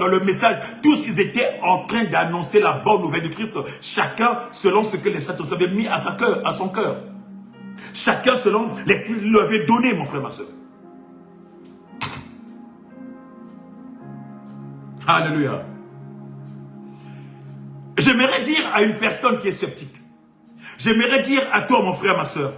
le message. Tous, ils étaient en train d'annoncer la bonne nouvelle du Christ. Chacun selon ce que les saints avaient mis à son cœur. Chacun selon l'Esprit lui avait donné, mon frère, ma sœur. Alléluia. J'aimerais dire à une personne qui est sceptique, j'aimerais dire à toi, mon frère, ma soeur,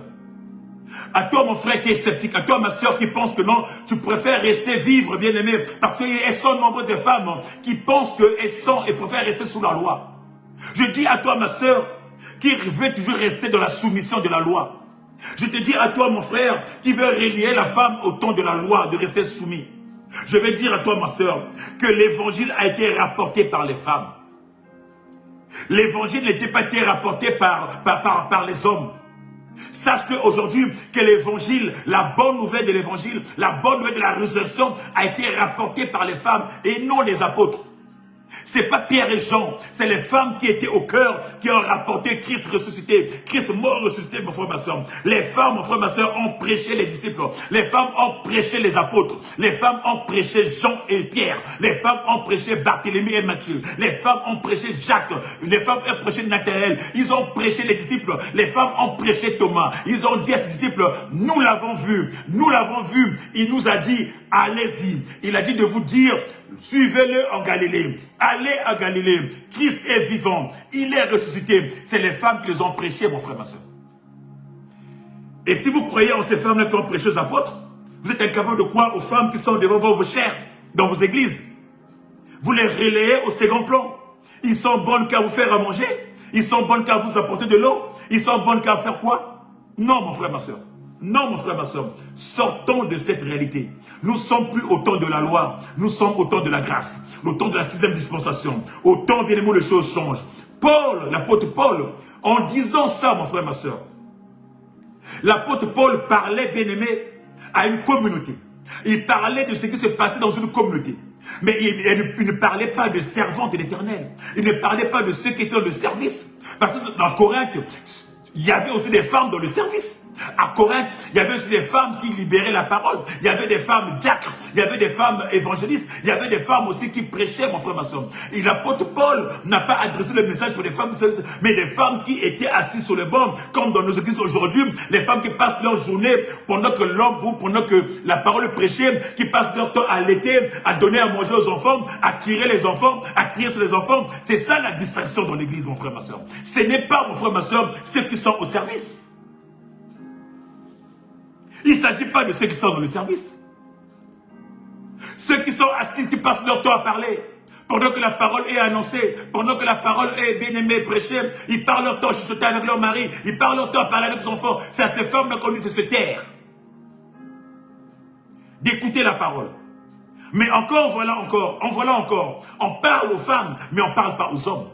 à toi, mon frère qui est sceptique, à toi, ma soeur qui pense que non, tu préfères rester vivre, bien aimé, parce qu'elles sont nombreuses de femmes qui pensent qu'elles sont et préfèrent rester sous la loi. Je dis à toi, ma soeur, qui veut toujours rester dans la soumission de la loi. Je te dis à toi, mon frère, qui veut relier la femme au temps de la loi, de rester soumis. Je vais dire à toi, ma soeur, que l'évangile a été rapporté par les femmes. L'évangile n'était pas été rapporté par les hommes. Sache qu'aujourd'hui, que l'évangile, la bonne nouvelle de l'évangile, la bonne nouvelle de la résurrection a été rapportée par les femmes et non les apôtres. C'est pas Pierre et Jean, c'est les femmes qui étaient au cœur, qui ont rapporté Christ ressuscité, Christ mort ressuscité, mon frère, ma soeur. Les femmes, mon frère, ma soeur, ont prêché les disciples. Les femmes ont prêché les apôtres. Les femmes ont prêché Jean et Pierre. Les femmes ont prêché Barthélemy et Matthieu. Les femmes ont prêché Jacques. Les femmes ont prêché Nathanaël. Ils ont prêché les disciples. Les femmes ont prêché Thomas. Ils ont dit à ses disciples, nous l'avons vu. Nous l'avons vu. Il nous a dit, allez-y. Il a dit de vous dire, suivez-le en Galilée. Allez à Galilée. Christ est vivant. Il est ressuscité. C'est les femmes qui les ont prêchés, mon frère, ma soeur. Et si vous croyez en ces femmes-là qui ont prêché aux apôtres, vous êtes incapable de croire aux femmes qui sont devant vos chairs, dans vos églises. Vous les relayez au second plan. Ils sont bonnes qu'à vous faire à manger. Ils sont bonnes qu'à vous apporter de l'eau. Ils sont bonnes qu'à faire quoi? Non, mon frère, ma soeur. Non, mon frère, ma soeur, sortons de cette réalité. Nous ne sommes plus au temps de la loi. Nous sommes au temps de la grâce. Au temps de la 6e dispensation. Au temps, bien aimé, les choses changent. Paul, l'apôtre Paul, en disant ça, mon frère, ma soeur, l'apôtre Paul parlait, bien aimé, à une communauté. Il parlait de ce qui se passait dans une communauté. Mais il ne parlait pas de servants de l'Éternel. Il ne parlait pas de ceux qui étaient dans le service. Parce que dans Corinthe, il y avait aussi des femmes dans le service. À Corinthe, il y avait aussi des femmes qui libéraient la parole. Il y avait des femmes diacres, il y avait des femmes évangélistes, il y avait des femmes aussi qui prêchaient, mon frère, ma soeur. Et l'apôtre Paul n'a pas adressé le message pour des femmes, mais des femmes qui étaient assises sur le banc, comme dans nos églises aujourd'hui, les femmes qui passent leur journée pendant que l'homme ou pendant que la parole est prêchée, qui passent leur temps à allaiter, à donner à manger aux enfants, à tirer les enfants, à crier sur les enfants. C'est ça la distraction dans l'église, mon frère, ma soeur. Ce n'est pas, mon frère, ma soeur, ceux qui sont au service. Il ne s'agit pas de ceux qui sont dans le service. Ceux qui sont assis, qui passent leur temps à parler. Pendant que la parole est annoncée, pendant que la parole est bien-aimée, prêchée, ils parlent leur temps à chuchoter avec leur mari, ils parlent leur temps à parler avec leurs enfants. C'est à ces femmes-là qu'on dit de se taire. D'écouter la parole. Mais encore, voilà encore. On parle aux femmes, mais on ne parle pas aux hommes.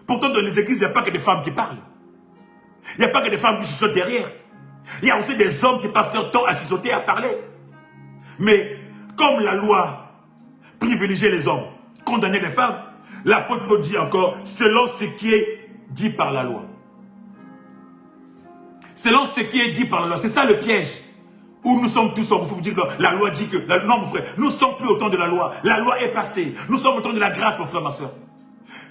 Pourtant, dans les églises, il n'y a pas que des femmes qui parlent. Il n'y a pas que des femmes qui chuchotent derrière. Il y a aussi des hommes qui passent leur temps à chuchoter, à parler. Mais comme la loi privilégiait les hommes, condamnait les femmes, l'apôtre Paul dit encore, selon ce qui est dit par la loi. Selon ce qui est dit par la loi. C'est ça le piège. Où nous sommes tous, il faut vous dire que la loi dit que... Non mon frère, nous ne sommes plus au temps de la loi. La loi est passée. Nous sommes au temps de la grâce, mon frère, ma soeur.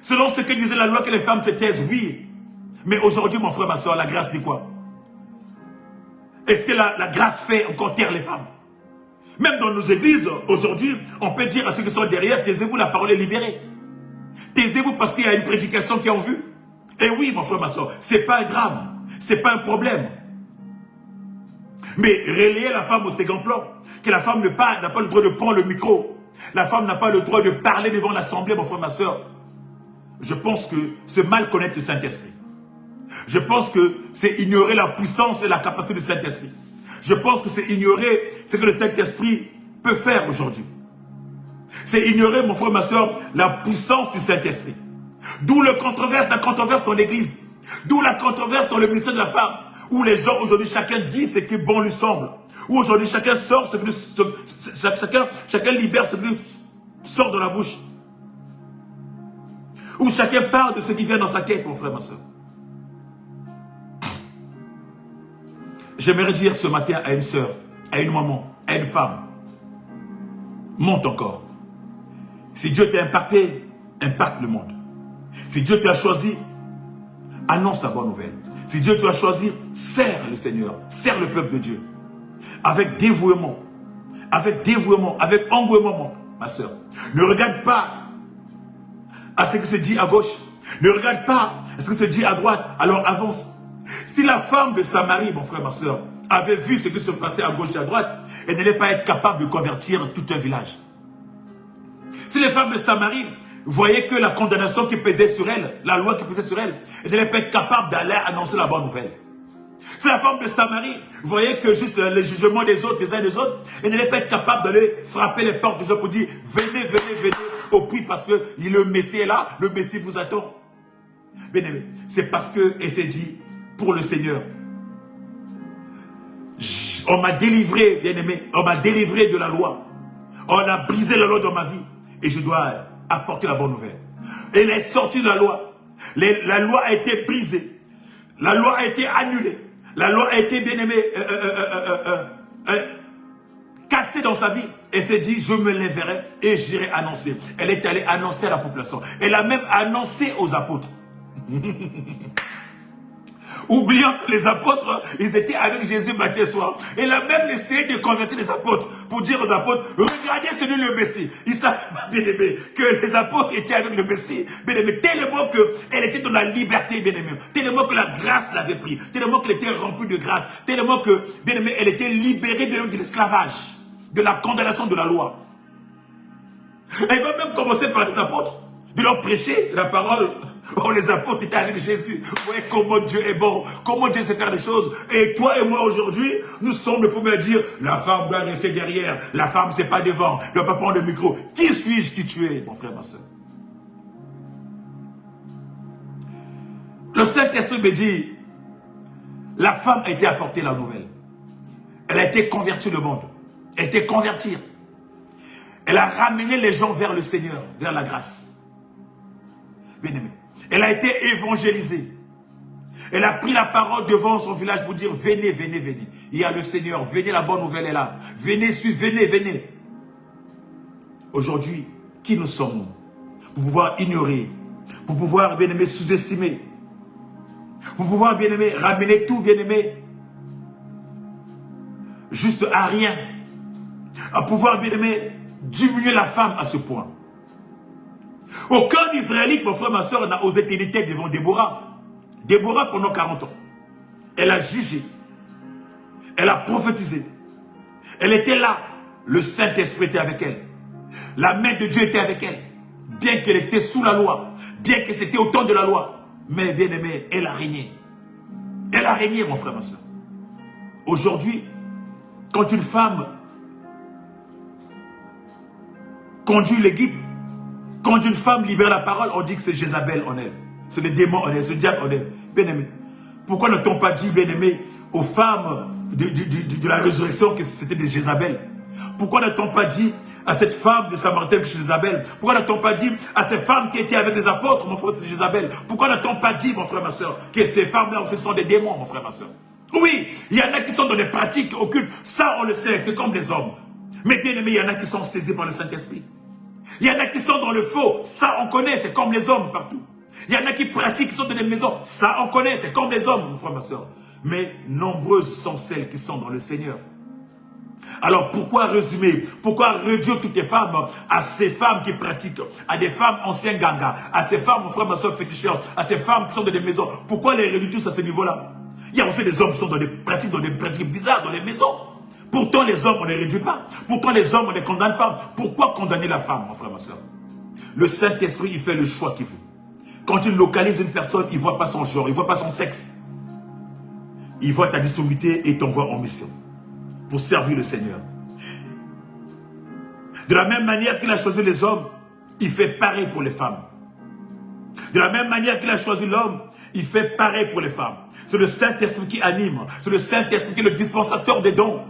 Selon ce que disait la loi, que les femmes se taisent, oui. Mais aujourd'hui, mon frère, ma soeur, la grâce dit quoi? Est-ce que la grâce fait encore taire les femmes? Même dans nos églises, aujourd'hui, on peut dire à ceux qui sont derrière, taisez-vous, la parole est libérée. Taisez-vous parce qu'il y a une prédication qui est en vue. Et oui, mon frère, ma soeur, ce n'est pas un drame, ce n'est pas un problème. Mais relayer la femme au second plan, que la femme n'a pas le droit de prendre le micro, la femme n'a pas le droit de parler devant l'assemblée, mon frère, ma soeur. Je pense que c'est mal connaître le Saint-Esprit. Je pense que c'est ignorer la puissance et la capacité du Saint-Esprit. Je pense que c'est ignorer ce que le Saint-Esprit peut faire aujourd'hui. C'est ignorer, mon frère, ma soeur, la puissance du Saint-Esprit. D'où la controverse dans l'église. D'où la controverse dans le ministère de la femme. Où les gens, aujourd'hui, chacun dit ce qui bon lui semble. Où aujourd'hui, chacun sort, chacun libère ce qui lui sort de la bouche. Où chacun parle de ce qui vient dans sa tête, mon frère, ma soeur. J'aimerais dire ce matin à une soeur, à une maman, à une femme, monte encore. Si Dieu t'a impacté, impacte le monde. Si Dieu t'a choisi, annonce la bonne nouvelle. Si Dieu t'a choisi, sers le Seigneur, sers le peuple de Dieu. Avec dévouement, avec engouement, ma soeur. Ne regarde pas à ce que se dit à gauche. Ne regarde pas à ce que se dit à droite, alors avance. Si la femme de Samarie, mon frère, ma soeur, avait vu ce qui se passait à gauche et à droite, elle n'allait pas être capable de convertir tout un village. Si les femmes de Samarie voyaient que la condamnation qui pesait sur elle, la loi qui pesait sur elle, elle n'allait pas être capable d'aller annoncer la bonne nouvelle. Si la femme de Samarie voyait que juste le jugement des autres, des uns des autres, elle n'allait pas être capable d'aller frapper les portes des gens pour dire « Venez, venez, venez au puits parce que le Messie est là, le Messie vous attend. » Bien aimé, c'est parce que, et c'est dit, pour le Seigneur. On m'a délivré, bien aimé, on m'a délivré de la loi. On a brisé la loi dans ma vie. Et je dois apporter la bonne nouvelle. Elle est sortie de la loi. La loi a été brisée. La loi a été annulée. La loi a été, bien aimé, cassée dans sa vie. Et s'est dit, je me lèverai et j'irai annoncer. Elle est allée annoncer à la population. Elle a même annoncé aux apôtres. Oubliant que les apôtres, ils étaient avec Jésus matin et soir. Elle a même essayé de convertir les apôtres pour dire aux apôtres, regardez celui le Messie. Ils savent, bien aimé, que les apôtres étaient avec le Messie. Bien aimé, tellement qu'elle était dans la liberté, bien aimé. Tellement que la grâce l'avait pris. Tellement qu'elle était remplie de grâce. Tellement que, bien aimé, elle était libérée de l'esclavage, de la condamnation de la loi. Elle va même commencer par les apôtres, de leur prêcher la parole. Oh, les apôtres étaient avec Jésus. Vous voyez comment Dieu est bon, comment Dieu sait faire des choses. Et toi et moi aujourd'hui, nous sommes le premier à dire, la femme doit rester derrière, la femme c'est pas devant, ne doit pas prendre le micro. Qui suis-je, qui tu es, mon frère, ma soeur? Le Saint-Esprit me dit, la femme a été apportée la nouvelle. Elle a été convertie le monde. Elle a été convertie. Elle a ramené les gens vers le Seigneur, vers la grâce. Bien aimé. Elle a été évangélisée. Elle a pris la parole devant son village pour dire, venez, venez, venez. Il y a le Seigneur, venez, la bonne nouvelle est là. Venez, venez, venez. Aujourd'hui, qui nous sommes-nous? Pour pouvoir ignorer, pour pouvoir, bien aimé, sous-estimer, pour pouvoir, bien aimé, ramener tout, bien aimé, juste à rien, à pouvoir, bien aimé, diminuer la femme à ce point. Aucun Israélite, mon frère, ma soeur, n'a osé tenir tête devant Déborah. Déborah, pendant 40 ans, elle a jugé, elle a prophétisé, elle était là, le Saint-Esprit était avec elle, la main de Dieu était avec elle. bien qu'elle était sous la loi, bien que c'était au temps de la loi, mais bien aimé, elle a régné. Elle a régné, mon frère, ma soeur. Aujourd'hui, quand une femme conduit les guides, quand une femme libère la parole, on dit que c'est Jézabel en elle. C'est le démon en elle, c'est le diable en elle. Bien-aimé, pourquoi n'a-t-on pas dit, bien-aimé, aux femmes de la résurrection que c'était des Jézabel? Pourquoi n'a-t-on pas dit à cette femme de Samaritaine que c'est Jézabel? Pourquoi n'a-t-on pas dit à ces femmes qui étaient avec les apôtres, mon frère, c'est Jézabel? Pourquoi n'a-t-on pas dit, mon frère, ma soeur, que ces femmes-là, ce sont des démons, mon frère, ma soeur? Oui, il y en a qui sont dans des pratiques occultes, ça on le sait, c'est comme les hommes. Mais bien aimé, il y en a qui sont saisis par le Saint-Esprit. Il y en a qui sont dans le faux, ça on connaît, c'est comme les hommes partout. Il y en a qui pratiquent, qui sont dans des maisons, ça on connaît, c'est comme les hommes, mon frère, ma soeur. Mais nombreuses sont celles qui sont dans le Seigneur. Alors pourquoi résumer, pourquoi réduire toutes les femmes à ces femmes qui pratiquent, à des femmes anciens gangas, à ces femmes, mon frère, ma soeur, féticheurs, à ces femmes qui sont dans des maisons? Pourquoi les réduire tous à ce niveau-là? Il y a aussi des hommes qui sont dans des pratiques bizarres, dans les maisons. Pourtant les hommes, on ne les réduit pas. Pourtant les hommes, on ne les condamne pas. Pourquoi condamner la femme, mon frère, ma soeur? Le Saint-Esprit, il fait le choix qu'il veut. Quand il localise une personne, il ne voit pas son genre, il ne voit pas son sexe. Il voit ta disponibilité et t'envoie en mission pour servir le Seigneur. De la même manière qu'il a choisi les hommes, il fait pareil pour les femmes. De la même manière qu'il a choisi l'homme, il fait pareil pour les femmes. C'est le Saint-Esprit qui anime. C'est le Saint-Esprit qui est le dispensateur des dons.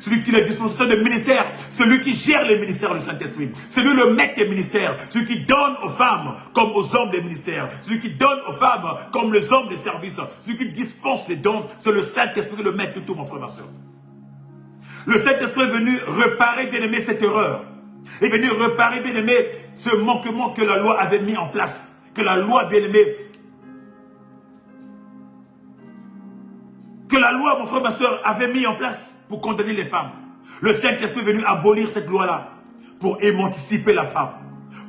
Celui qui est le dispensateur des ministères. Celui qui gère les ministères, le Saint-Esprit. C'est lui le maître des ministères. Celui qui donne aux femmes comme aux hommes des ministères. Celui qui donne aux femmes comme les hommes des services. Celui qui dispense les dons. C'est le Saint-Esprit, le maître de tout, mon frère, ma soeur. Le Saint-Esprit est venu réparer, bien-aimé, cette erreur. Est venu réparer, bien-aimé, ce manquement que la loi avait mis en place. Que la loi, bien-aimé, mon frère, ma soeur, avait mis en place pour condamner les femmes. Le Saint-Esprit est venu abolir cette loi-là pour émanciper la femme,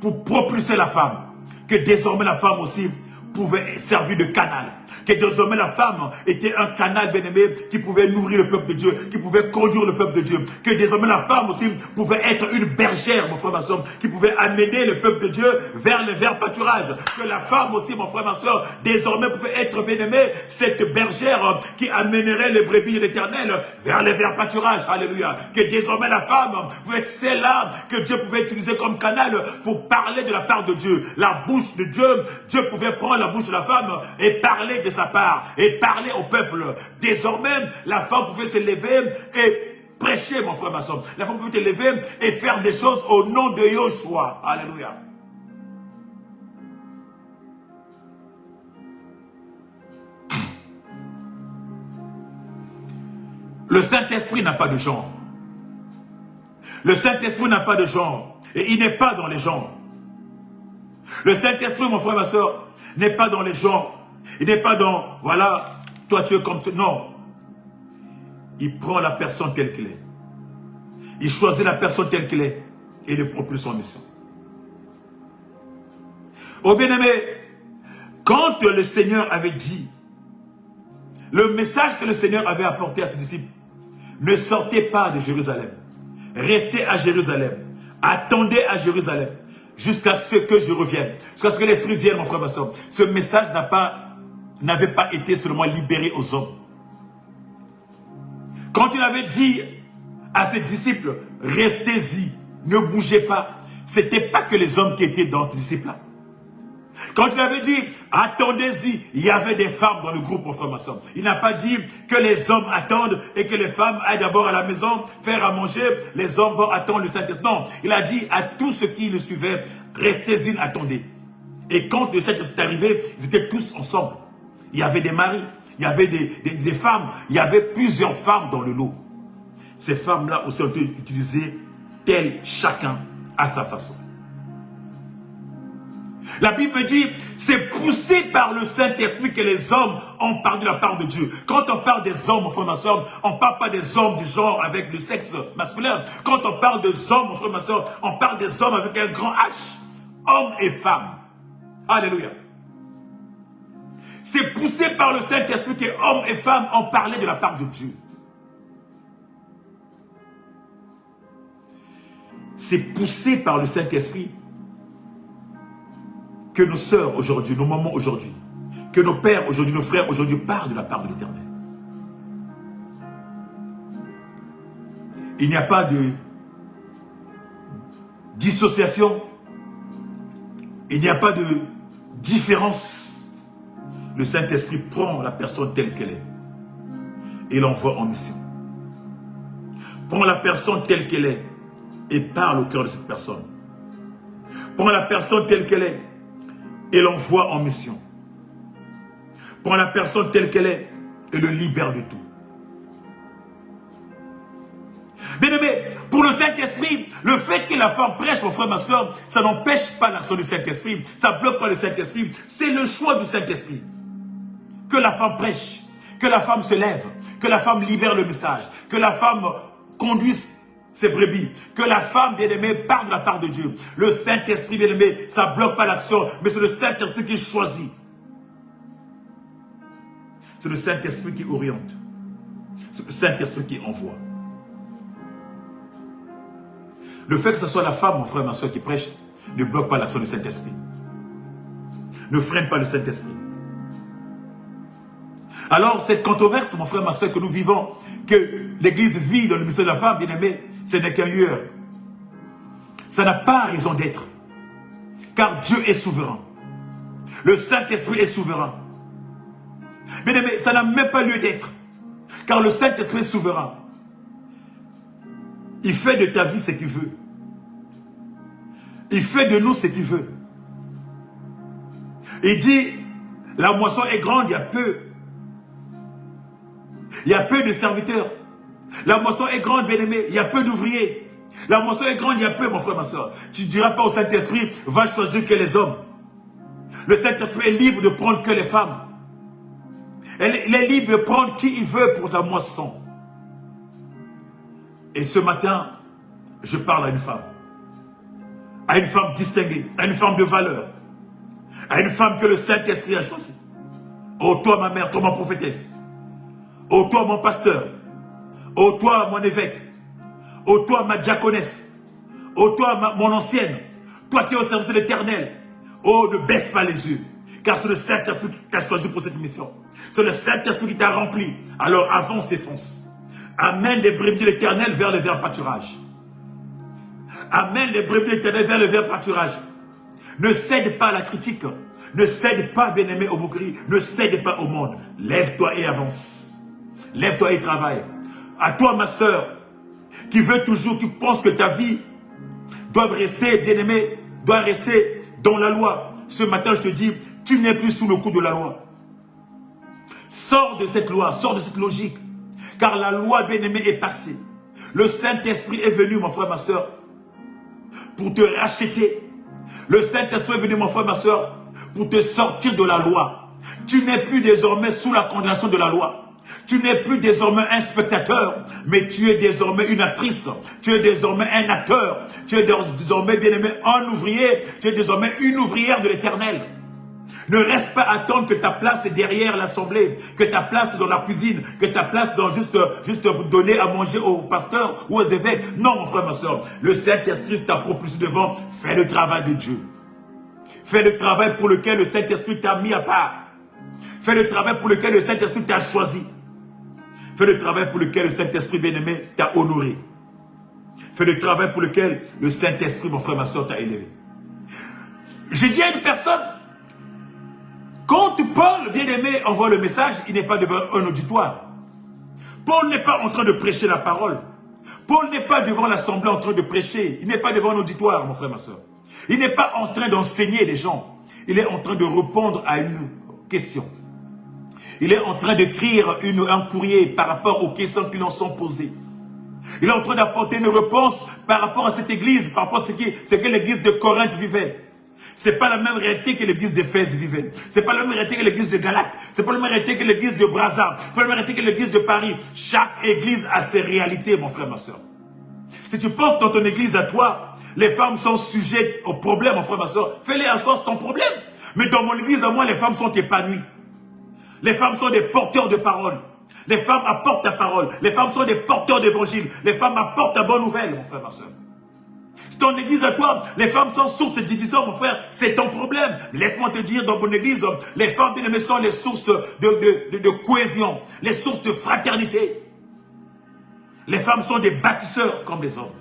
pour propulser la femme. Que désormais la femme aussi pouvait servir de canal. Que désormais la femme était un canal, bien-aimé, qui pouvait nourrir le peuple de Dieu, qui pouvait conduire le peuple de Dieu. Que désormais la femme aussi pouvait être une bergère, mon frère, ma soeur, qui pouvait amener le peuple de Dieu vers le vert pâturage. Que la femme aussi, mon frère, ma soeur, désormais pouvait être, bien-aimée, cette bergère qui amènerait les brebis de l'Éternel vers le vert pâturage. Alléluia. Que désormais la femme pouvait être celle-là que Dieu pouvait utiliser comme canal pour parler de la part de Dieu. La bouche de Dieu, Dieu pouvait prendre la bouche de la femme et parler de sa part, et parler au peuple. Désormais, la femme pouvait se lever et prêcher, mon frère, ma soeur. La femme pouvait se lever et faire des choses au nom de Yoshua. Alléluia. Le Saint-Esprit n'a pas de genre. Le Saint-Esprit n'a pas de genre. Et il n'est pas dans les genres. Le Saint-Esprit, mon frère, ma soeur, n'est pas dans les genres. Il n'est pas dans, voilà, toi tu es comme toi. Non. Il prend la personne telle qu'elle est. Il choisit la personne telle qu'elle est et le propulse en mission. Oh bien-aimé, quand le Seigneur avait dit, le message que le Seigneur avait apporté à ses disciples, ne sortez pas de Jérusalem, restez à Jérusalem, attendez à Jérusalem, jusqu'à ce que je revienne, jusqu'à ce que l'Esprit vienne, mon frère, ma soeur. Ce message n'avait pas été seulement libéré aux hommes. Quand il avait dit à ses disciples, restez-y, ne bougez pas, ce n'était pas que les hommes qui étaient dans ces disciples-là. Quand il avait dit, attendez-y, il y avait des femmes dans le groupe, mon frère, ma soeur. Il n'a pas dit que les hommes attendent et que les femmes aillent d'abord à la maison faire à manger, les hommes vont attendre le Saint-Esprit. Non, il a dit à tous ceux qui le suivaient, restez-y, attendez. Et quand le Saint-Esprit est arrivé, ils étaient tous ensemble. Il y avait des maris, il y avait des femmes, il y avait plusieurs femmes dans le lot. Ces femmes-là aussi ont été utilisées telles chacun à sa façon. La Bible dit, c'est poussé par le Saint-Esprit que les hommes ont parlé de la part de Dieu. Quand on parle des hommes, mon frère, ma soeur, on ne parle pas des hommes du genre avec le sexe masculin. Quand on parle des hommes, mon frère, ma soeur, on parle des hommes avec un grand H. Hommes et femmes. Alléluia. C'est poussé par le Saint-Esprit que hommes et femmes ont parlé de la part de Dieu. C'est poussé par le Saint-Esprit que nos sœurs aujourd'hui, nos mamans aujourd'hui, que nos pères aujourd'hui, nos frères aujourd'hui parlent de la part de l'Éternel. Il n'y a pas de dissociation. Il n'y a pas de différence. Le Saint-Esprit prend la personne telle qu'elle est et l'envoie en mission. Prends la personne telle qu'elle est et parle au cœur de cette personne. Prends la personne telle qu'elle est et l'envoie en mission. Prends la personne telle qu'elle est et le libère de tout. Bien-aimé, pour le Saint-Esprit, le fait que la femme prêche, mon frère, ma soeur, ça n'empêche pas l'action du Saint-Esprit, ça ne bloque pas le Saint-Esprit. C'est le choix du Saint-Esprit. Que la femme prêche, que la femme se lève, que la femme libère le message, que la femme conduise ses brebis, que la femme, bien-aimée, part de la part de Dieu. Le Saint-Esprit, bien-aimé, ça ne bloque pas l'action, mais c'est le Saint-Esprit qui choisit. C'est le Saint-Esprit qui oriente. C'est le Saint-Esprit qui envoie. Le fait que ce soit la femme, mon frère, ma soeur, qui prêche, ne bloque pas l'action du Saint-Esprit. Ne freine pas le Saint-Esprit. Alors, cette controverse, mon frère, ma soeur, que nous vivons, que l'Église vit dans le mystère de la femme, bien-aimée, ce n'est qu'un lueur. Ça n'a pas raison d'être. Car Dieu est souverain. Le Saint-Esprit est souverain. Bien-aimé, ça n'a même pas lieu d'être. Car le Saint-Esprit est souverain. Il fait de ta vie ce qu'il veut. Il fait de nous ce qu'il veut. Il dit, la moisson est grande, il y a peu. Il y a peu de serviteurs. La moisson est grande, bien-aimé, il y a peu d'ouvriers. La moisson est grande, il y a peu, mon frère, ma soeur. Tu ne diras pas au Saint-Esprit, va choisir que les hommes. Le Saint-Esprit est libre de prendre que les femmes. Il est libre de prendre qui il veut pour la moisson. Et ce matin, je parle à une femme distinguée, à une femme de valeur, à une femme que le Saint-Esprit a choisie. Oh toi ma mère, toi ma prophétesse, oh toi mon pasteur, oh toi mon évêque, oh toi ma diaconesse, oh toi mon ancienne, toi qui es au service de l'Éternel, oh ne baisse pas les yeux, car c'est le Saint-Esprit qui t'a choisi pour cette mission. C'est le Saint-Esprit qui t'a rempli. Alors avance et fonce. Amène les brebis de l'Éternel vers le vert pâturage. Amène les brebis de l'Éternel vers le vert pâturage. Ne cède pas à la critique. Ne cède pas, bien-aimé, aux moqueries. Ne cède pas au monde. Lève-toi et avance. Lève-toi et travaille. À toi, ma soeur, qui veut toujours, qui pense que ta vie doit rester, bien-aimé, doit rester dans la loi. Ce matin, je te dis, tu n'es plus sous le coup de la loi. Sors de cette loi, sors de cette logique. Car la loi, bien-aimée, est passée. Le Saint-Esprit est venu, mon frère, ma soeur, pour te racheter. Le Saint-Esprit est venu, mon frère, ma soeur, pour te sortir de la loi. Tu n'es plus désormais sous la condamnation de la loi. Tu n'es plus désormais un spectateur, mais tu es désormais une actrice. Tu es désormais un acteur. Tu es désormais, bien-aimé, un ouvrier. Tu es désormais une ouvrière de l'Éternel. Ne reste pas à attendre que ta place est derrière l'assemblée, que ta place est dans la cuisine, que ta place dans juste donner à manger aux pasteurs ou aux évêques. Non, mon frère, ma soeur, le Saint-Esprit t'a propulsé devant. Fais le travail de Dieu. Fais le travail pour lequel le Saint-Esprit t'a mis à part. Fais le travail pour lequel le Saint-Esprit t'a choisi. Fais le travail pour lequel le Saint-Esprit, bien-aimé, t'a honoré. Fais le travail pour lequel le Saint-Esprit, mon frère, ma soeur, t'a élevé. J'ai dit à une personne, quand Paul, bien-aimé, envoie le message, il n'est pas devant un auditoire. Paul n'est pas en train de prêcher la parole. Paul n'est pas devant l'assemblée en train de prêcher. Il n'est pas devant un auditoire, mon frère, ma soeur. Il n'est pas en train d'enseigner les gens. Il est en train de répondre à une question. Il est en train d'écrire un courrier par rapport aux questions qui leur sont posées. Il est en train d'apporter une réponse par rapport à cette église, par rapport à ce que l'église de Corinthe vivait. Ce n'est pas la même réalité que l'église d'Éphèse vivait. Ce n'est pas la même réalité que l'église de Galate. Ce n'est pas la même réalité que l'église de Brazza. Ce n'est pas la même réalité que l'église de Paris. Chaque église a ses réalités, mon frère, ma soeur. Si tu penses dans ton église à toi, les femmes sont sujettes aux problèmes, mon frère, ma soeur, fais-les asseoir sur ton problème. Mais dans mon église, à moi, les femmes sont épanouies. Les femmes sont des porteurs de parole. Les femmes apportent ta parole. Les femmes sont des porteurs d'évangile. Les femmes apportent ta bonne nouvelle, mon frère, ma soeur. Si ton église à toi, les femmes sont source de division, mon frère, c'est ton problème. Laisse-moi te dire, dans mon église, les femmes bien-aimées sont les sources de cohésion, les sources de fraternité. Les femmes sont des bâtisseurs comme les hommes.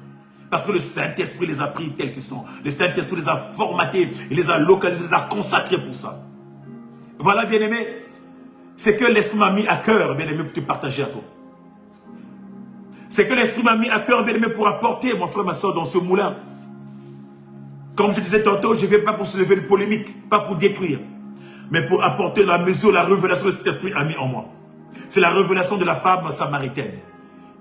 Parce que le Saint-Esprit les a pris tels qu'ils sont. Le Saint-Esprit les a formatés, il les a localisés, les a consacrés pour ça. Voilà, bien-aimé, c'est que l'Esprit m'a mis à cœur, bien-aimé, pour te partager à toi. C'est que l'Esprit m'a mis à cœur, bien-aimé, pour apporter, mon frère, ma soeur, dans ce moulin. Comme je disais tantôt, je ne vais pas pour soulever une polémique, pas pour détruire, mais pour apporter la mesure, la révélation que cet Esprit a mis en moi. C'est la révélation de la femme samaritaine,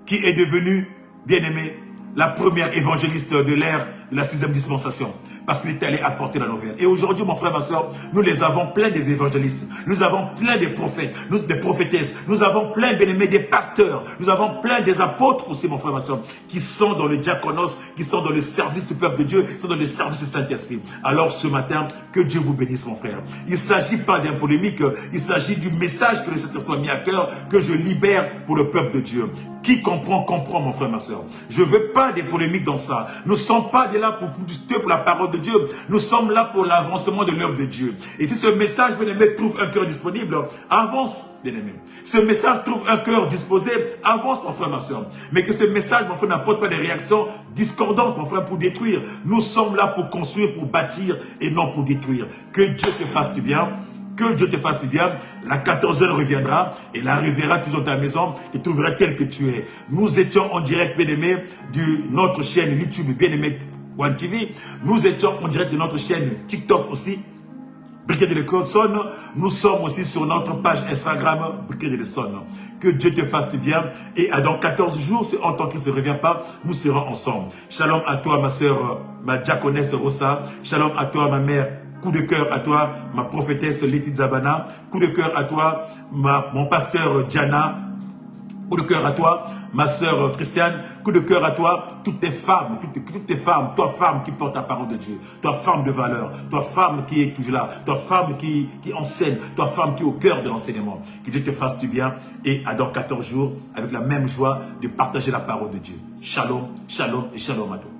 qui est devenue, bien-aimée, la première évangéliste de l'ère de la 6e dispensation. Parce qu'il est allé apporter la nouvelle. Et aujourd'hui, mon frère, ma soeur, nous les avons plein des évangélistes. Nous avons plein des prophètes, des prophétesses. Nous avons plein, bien-aimés, des pasteurs. Nous avons plein des apôtres aussi, mon frère, ma soeur, qui sont dans le diaconos, qui sont dans le service du peuple de Dieu, qui sont dans le service du Saint-Esprit. Alors ce matin, que Dieu vous bénisse, mon frère. Il ne s'agit pas d'un polémique, il s'agit du message que le Saint-Esprit a mis à cœur, que je libère pour le peuple de Dieu. Qui comprend, comprend, mon frère, ma soeur. Je ne veux pas des polémiques dans ça. Nous ne sommes pas là pour discuter pour la parole de Dieu. Nous sommes là pour l'avancement de l'œuvre de Dieu. Et si ce message, bien-aimé, trouve un cœur disponible, avance, bien-aimé. Ce message trouve un cœur disposé, avance, mon frère, ma soeur. Mais que ce message, mon frère, n'apporte pas des réactions discordantes, mon frère, pour détruire. Nous sommes là pour construire, pour bâtir et non pour détruire. Que Dieu te fasse du bien. Que Dieu te fasse du bien, la 14h reviendra et la reverra toujours dans ta maison et trouveras tel que tu es. Nous étions en direct, bien-aimé, de notre chaîne YouTube, bien-aimé One TV. Nous étions en direct de notre chaîne TikTok aussi, Brigade de Son. Nous sommes aussi sur notre page Instagram, Brigade de Son. Que Dieu te fasse du bien et dans 14 jours, si en tant qu'il ne se revient pas, nous serons ensemble. Shalom à toi, ma soeur, ma diaconesse Rosa. Shalom à toi, ma mère. Coup de cœur à toi, ma prophétesse Leti Zabana. Coup de cœur à toi, mon pasteur Diana. Coup de cœur à toi, ma soeur Christiane. Coup de cœur à toi, toutes tes femmes, toutes tes femmes, toi femme qui porte la parole de Dieu, toi femme de valeur, toi femme qui est toujours là, toi femme qui enseigne, toi femme qui est au cœur de l'enseignement. Que Dieu te fasse du bien et à dans 14 jours, avec la même joie de partager la parole de Dieu. Shalom, shalom et shalom à toi.